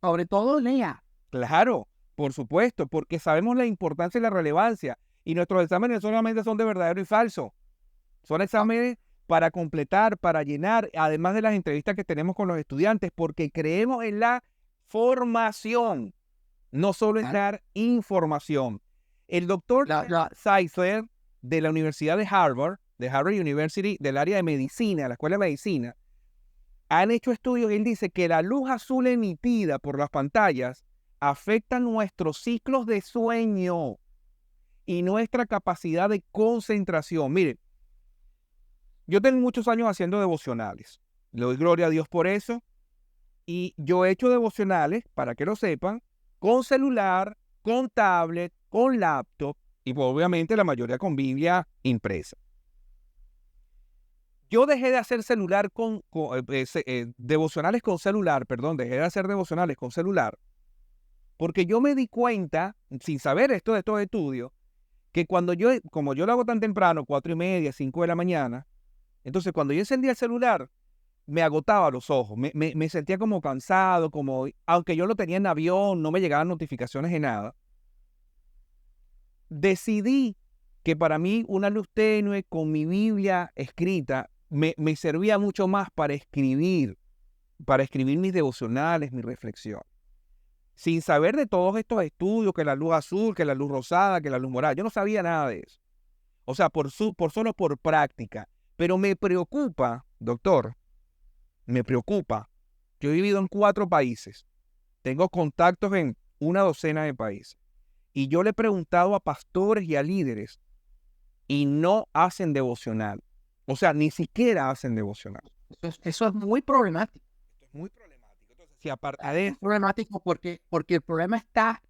Sobre todo lea. Claro, por supuesto, porque sabemos la importancia y la relevancia. Y nuestros exámenes solamente son de verdadero y falso. Son exámenes para completar, para llenar, además de las entrevistas que tenemos con los estudiantes, porque creemos en la formación, no solo en Claro. dar información. El doctor Seisler de la Universidad de Harvard University, del área de medicina, la Escuela de Medicina, han hecho estudios y él dice que la luz azul emitida por las pantallas afecta nuestros ciclos de sueño y nuestra capacidad de concentración. Mire, yo tengo muchos años haciendo devocionales. Le doy gloria a Dios por eso. Y yo he hecho devocionales, para que lo sepan, con celular, con tablet, con laptop y pues, obviamente la mayoría con Biblia impresa. Yo dejé de hacer devocionales con celular, dejé de hacer devocionales con celular, porque yo me di cuenta, sin saber esto de estos estudios, que como yo lo hago tan temprano, 4:30, 5 de la mañana, entonces cuando yo encendía el celular, me agotaba los ojos, me sentía como cansado, aunque yo lo tenía en avión, no me llegaban notificaciones de nada. Decidí que para mí una luz tenue con mi Biblia escrita me servía mucho más para escribir mis devocionales, mi reflexión. Sin saber de todos estos estudios, que la luz azul, que la luz rosada, que la luz morada, yo no sabía nada de eso. O sea, solo por práctica. Pero me preocupa, doctor, me preocupa. Yo he vivido en 4 países. Tengo contactos en una docena de países. Y yo le he preguntado a pastores y a líderes y no hacen devocional. O sea, ni siquiera hacen devocional. Eso es muy problemático. Esto es muy problemático. Entonces, si aparte de Es problemático porque el problema está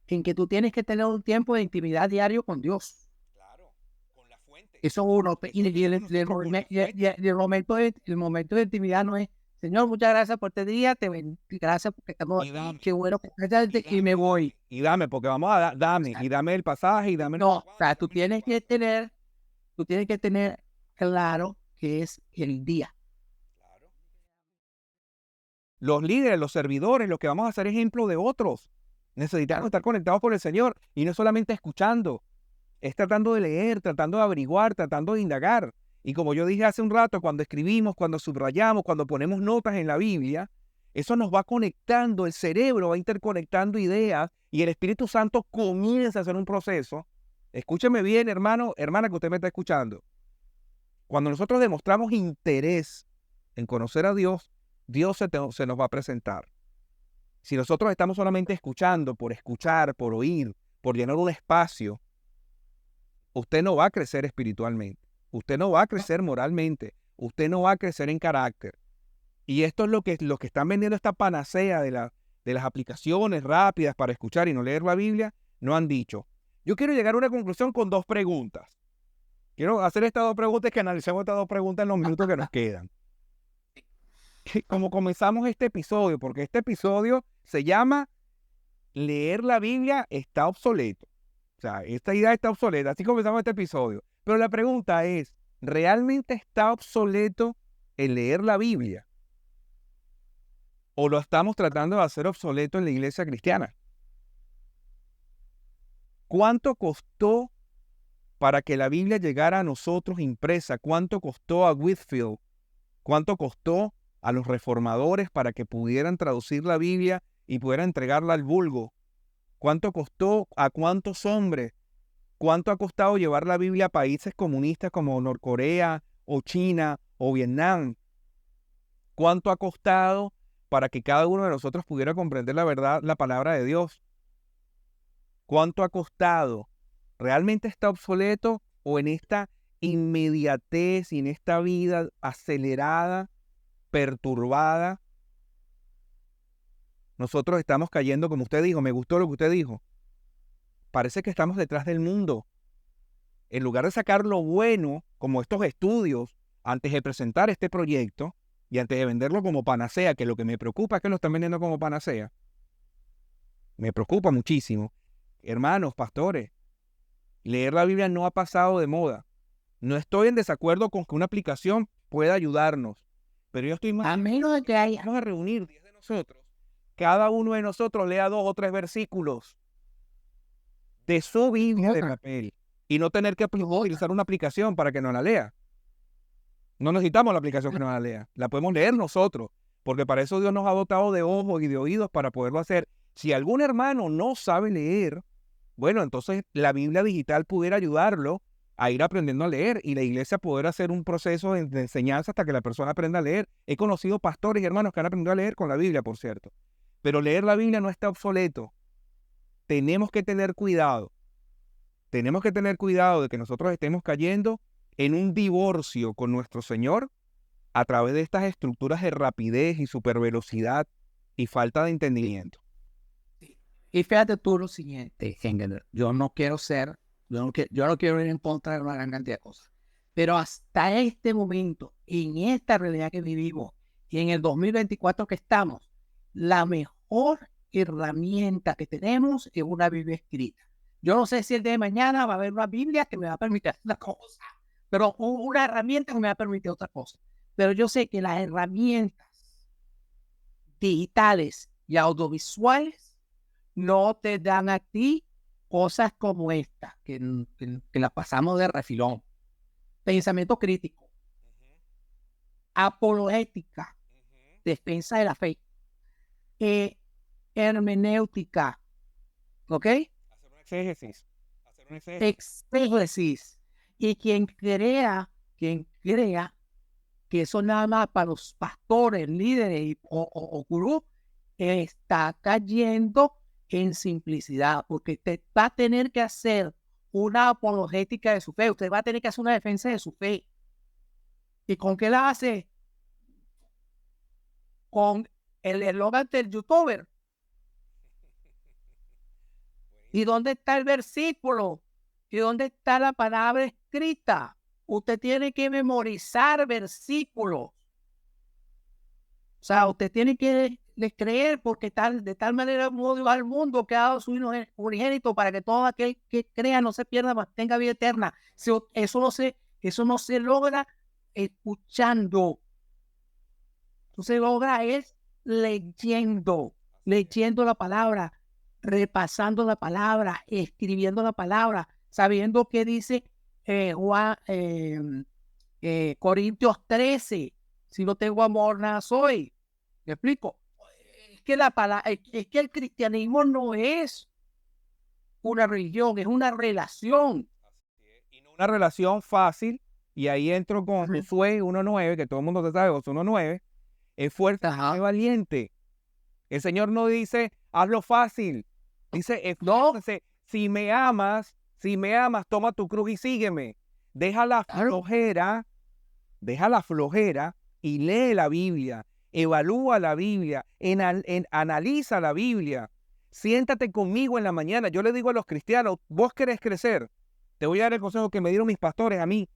en que tú tienes que tener un tiempo de intimidad diario con Dios. Claro, con la fuente. Eso uno. Y el momento de intimidad no es, Señor, muchas gracias por este día, gracias porque estamos aquí, qué bueno que estás, y me voy. Y dame, porque vamos a dame, y dame el pasaje, y dame... No, o sea, tú tienes que tener claro que es el día. Claro. Los líderes, los servidores, lo que vamos a hacer es ejemplo de otros. Necesitamos estar conectados con el Señor y no solamente escuchando, es tratando de leer, tratando de averiguar, tratando de indagar. Y como yo dije hace un rato, cuando escribimos, cuando subrayamos, cuando ponemos notas en la Biblia, eso nos va conectando, el cerebro va interconectando ideas y el Espíritu Santo comienza a hacer un proceso. Escúcheme bien, hermano, hermana que usted me está escuchando. Cuando nosotros demostramos interés en conocer a Dios, Dios se nos va a presentar. Si nosotros estamos solamente escuchando, por escuchar, por oír, por llenar un espacio, usted no va a crecer espiritualmente. Usted no va a crecer moralmente. Usted no va a crecer en carácter. Y esto es lo que están vendiendo esta panacea de las aplicaciones rápidas para escuchar y no leer la Biblia, no han dicho. Yo quiero llegar a una conclusión con 2 preguntas. Quiero hacer estas 2 preguntas, que analicemos estas 2 preguntas en los minutos que nos quedan. Como comenzamos este episodio, porque este episodio se llama Leer la Biblia está obsoleto. O sea, esta idea está obsoleta. Así comenzamos este episodio. Pero la pregunta es, ¿realmente está obsoleto el leer la Biblia? ¿O lo estamos tratando de hacer obsoleto en la iglesia cristiana? ¿Cuánto costó para que la Biblia llegara a nosotros impresa? ¿Cuánto costó a Whitefield? ¿Cuánto costó a los reformadores para que pudieran traducir la Biblia y pudieran entregarla al vulgo? ¿Cuánto costó a cuántos hombres? ¿Cuánto ha costado llevar la Biblia a países comunistas como Norcorea o China o Vietnam? ¿Cuánto ha costado para que cada uno de nosotros pudiera comprender la verdad, la palabra de Dios? ¿Cuánto ha costado? ¿Realmente está obsoleto o en esta inmediatez y en esta vida acelerada, perturbada, nosotros estamos cayendo, como usted dijo? Me gustó lo que usted dijo. Parece que estamos detrás del mundo. En lugar de sacar lo bueno, como estos estudios, antes de presentar este proyecto y antes de venderlo como panacea, que lo que me preocupa es que lo están vendiendo como panacea, me preocupa muchísimo. Hermanos, pastores, leer la Biblia no ha pasado de moda. No estoy en desacuerdo con que una aplicación pueda ayudarnos, pero yo estoy más... A menos de que haya... Vamos a reunir 10 de nosotros cada uno de nosotros lea 2 o 3 versículos de su Biblia de papel y no tener que utilizar una aplicación para que nos la lea. No necesitamos la aplicación que nos la lea. La podemos leer nosotros, porque para eso Dios nos ha dotado de ojos y de oídos para poderlo hacer. Si algún hermano no sabe leer, bueno, entonces la Biblia digital pudiera ayudarlo a ir aprendiendo a leer y la iglesia poder hacer un proceso de enseñanza hasta que la persona aprenda a leer. He conocido pastores y hermanos que han aprendido a leer con la Biblia, por cierto. Pero leer la Biblia no está obsoleto. Tenemos que tener cuidado. Tenemos que tener cuidado de que nosotros estemos cayendo en un divorcio con nuestro Señor a través de estas estructuras de rapidez y supervelocidad y falta de entendimiento. Y fíjate tú lo siguiente, Engel, yo no quiero ir en contra de una gran cantidad de cosas, pero hasta este momento, en esta realidad que vivimos y en el 2024 que estamos, la mejor herramienta que tenemos es una Biblia escrita. Yo no sé si el día de mañana va a haber una Biblia que me va a permitir hacer una cosa, pero una herramienta que me va a permitir otra cosa. Pero yo sé que las herramientas digitales y audiovisuales no te dan a ti cosas como esta, que las pasamos de refilón. Pensamiento crítico, apologética, defensa de la fe, hermenéutica, ¿ok? Hacer un exégesis. Exégesis. Y quien crea que eso nada más para los pastores, líderes o gurús, está cayendo en simplicidad, porque usted va a tener que hacer una apologética de su fe, usted va a tener que hacer una defensa de su fe. ¿Y con qué la hace? Con el eslogan del youtuber. ¿Y dónde está el versículo? ¿Y dónde está la palabra escrita? Usted tiene que memorizar versículos. O sea, usted tiene que creer, porque de tal manera amó Dios al mundo que ha dado su Hijo unigénito para que todo aquel que crea no se pierda, mas tenga vida eterna. Eso no se logra escuchando. Eso se logra es leyendo la palabra, repasando la palabra, escribiendo la palabra, sabiendo qué dice Corintios 13. Si no tengo amor, nada soy. ¿Me explico? Es que el cristianismo no es una religión, es una relación. Y no una relación fácil, y ahí entro con Josué 1.9, que todo el mundo te sabe, Josué 1.9, es fuerte, es valiente. El Señor no dice, hazlo fácil. Dice, esfuércense. Si me amas, toma tu cruz y sígueme. Deja la flojera y lee la Biblia. Evalúa la Biblia, analiza la Biblia. Siéntate conmigo en la mañana. Yo le digo a los cristianos, vos querés crecer. Te voy a dar el consejo que me dieron mis pastores a mí.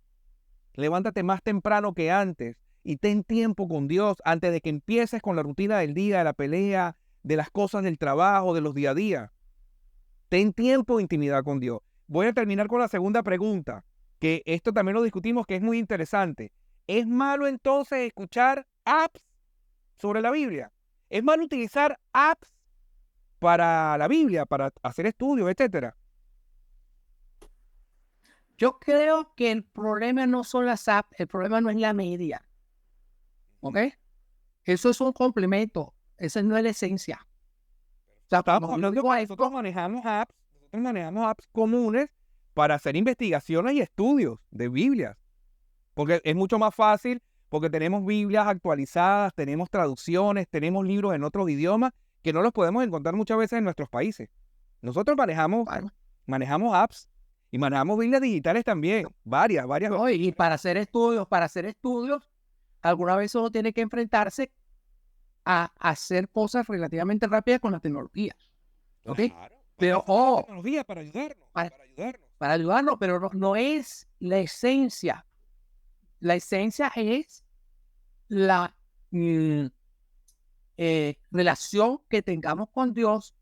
Levántate más temprano que antes y ten tiempo con Dios antes de que empieces con la rutina del día, de la pelea, de las cosas del trabajo, de los día a día. Ten tiempo de intimidad con Dios. Voy a terminar con la segunda pregunta, que esto también lo discutimos, que es muy interesante. ¿Es malo entonces escuchar apps sobre la Biblia? ¿Es malo utilizar apps para la Biblia, para hacer estudios, etcétera? Yo creo que el problema no son las apps, el problema no es la media. ¿Ok? Eso es un complemento, esa no es la esencia. O sea, nosotros manejamos apps comunes para hacer investigaciones y estudios de Biblias. Porque es mucho más fácil, porque tenemos Biblias actualizadas, tenemos traducciones, tenemos libros en otros idiomas que no los podemos encontrar muchas veces en nuestros países. Nosotros manejamos apps y manejamos Biblias digitales también, varias. No, y para hacer estudios, alguna vez uno tiene que enfrentarse a hacer cosas relativamente rápidas con la tecnología. ¿Ok? Claro, pero la tecnología para ayudarnos. Para ayudarnos, pero no es la esencia. La esencia es la relación que tengamos con Dios,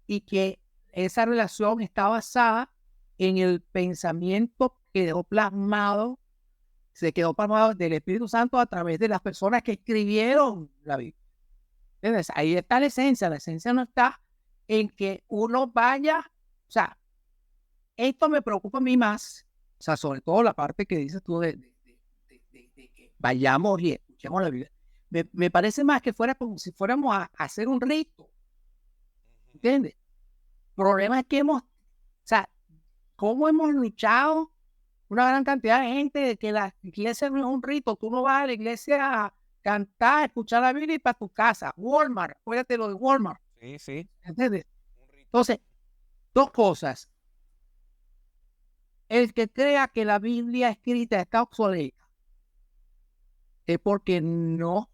y que esa relación está basada en el pensamiento que se quedó plasmado del Espíritu Santo a través de las personas que escribieron la Biblia. ¿Entiendes? Ahí está la esencia. La esencia no está en que uno vaya, o sea, esto me preocupa a mí más, o sea, sobre todo la parte que dices tú de que vayamos y escuchemos la Biblia. Me parece más que fuera como si fuéramos a hacer un rito, ¿entiendes? El problema es que o sea, cómo hemos luchado una gran cantidad de gente de que la iglesia no es un rito. Tú no vas a la iglesia a cantar, escuchar la Biblia y para tu casa. Walmart, acuérdate lo de Walmart. Sí, sí. ¿Entiendes? Entonces, dos cosas. El que crea que la Biblia escrita está obsoleta es porque no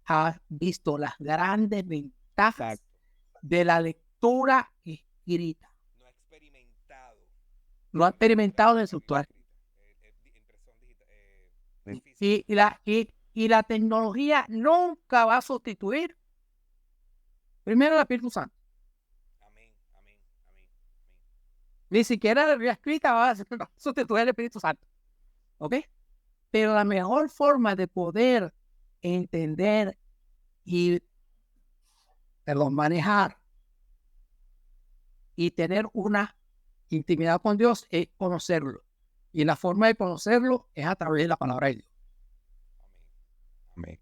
ha visto las grandes ventajas Exacto. de la lectura escrita. No ha experimentado. Lo ha experimentado en el actual. Y la tecnología nunca va a sustituir primero el Espíritu Santo. Amén, amén, amén, amén. Ni siquiera la Biblia escrita va a sustituir el Espíritu Santo. ¿Ok? Pero la mejor forma de poder entender y manejar y tener una intimidad con Dios es conocerlo. Y la forma de conocerlo es a través de la palabra de Dios. Amén.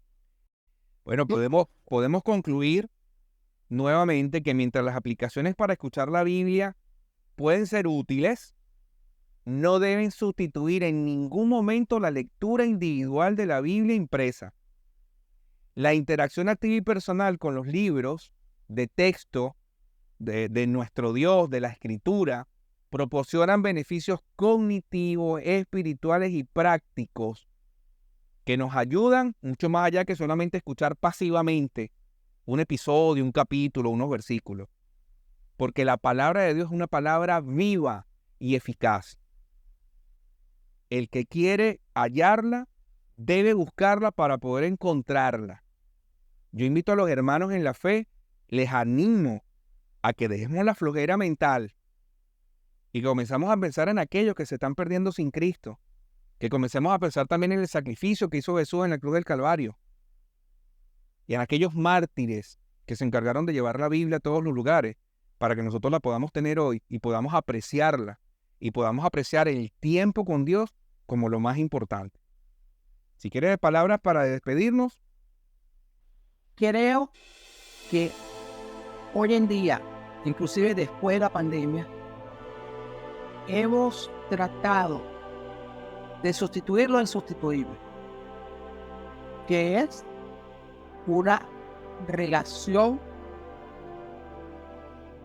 Bueno, podemos concluir nuevamente que mientras las aplicaciones para escuchar la Biblia pueden ser útiles, no deben sustituir en ningún momento la lectura individual de la Biblia impresa. La interacción activa y personal con los libros de texto de nuestro Dios, de la Escritura, proporcionan beneficios cognitivos, espirituales y prácticos que nos ayudan mucho más allá que solamente escuchar pasivamente un episodio, un capítulo, unos versículos. Porque la palabra de Dios es una palabra viva y eficaz. El que quiere hallarla debe buscarla para poder encontrarla. Yo invito a los hermanos en la fe, les animo a que dejemos la flojera mental y que comenzamos a pensar en aquellos que se están perdiendo sin Cristo, que comencemos a pensar también en el sacrificio que hizo Jesús en la cruz del Calvario y en aquellos mártires que se encargaron de llevar la Biblia a todos los lugares para que nosotros la podamos tener hoy y podamos apreciarla y podamos apreciar el tiempo con Dios como lo más importante. Si quieres palabras para despedirnos. Creo que hoy en día, inclusive después de la pandemia, hemos tratado de sustituir lo insustituible, que es una relación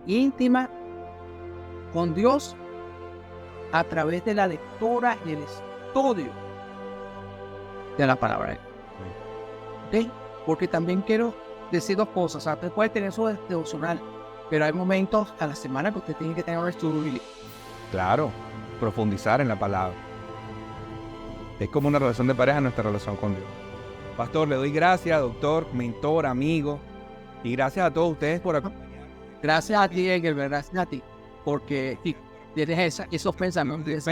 íntima con Dios a través de la lectura y el estudio de la palabra. ¿Okay? Porque también quiero decir dos cosas. O sea, usted puede tener su devocional, pero hay momentos a la semana que usted tiene que tener un estudio bíblico. Claro, profundizar en la palabra. Es como una relación de pareja nuestra relación con Dios. Pastor, le doy gracias, doctor, mentor, amigo, y gracias a todos ustedes por acompañarnos. Gracias a ti, Engelbert, gracias a ti, porque tienes esos pensamientos.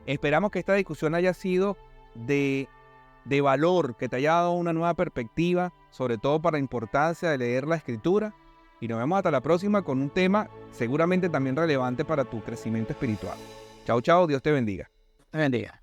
Esperamos que esta discusión haya sido de valor, que te haya dado una nueva perspectiva, sobre todo para la importancia de leer la Escritura. Y nos vemos hasta la próxima con un tema seguramente también relevante para tu crecimiento espiritual. Chao, chao, Dios te bendiga. Te bendiga.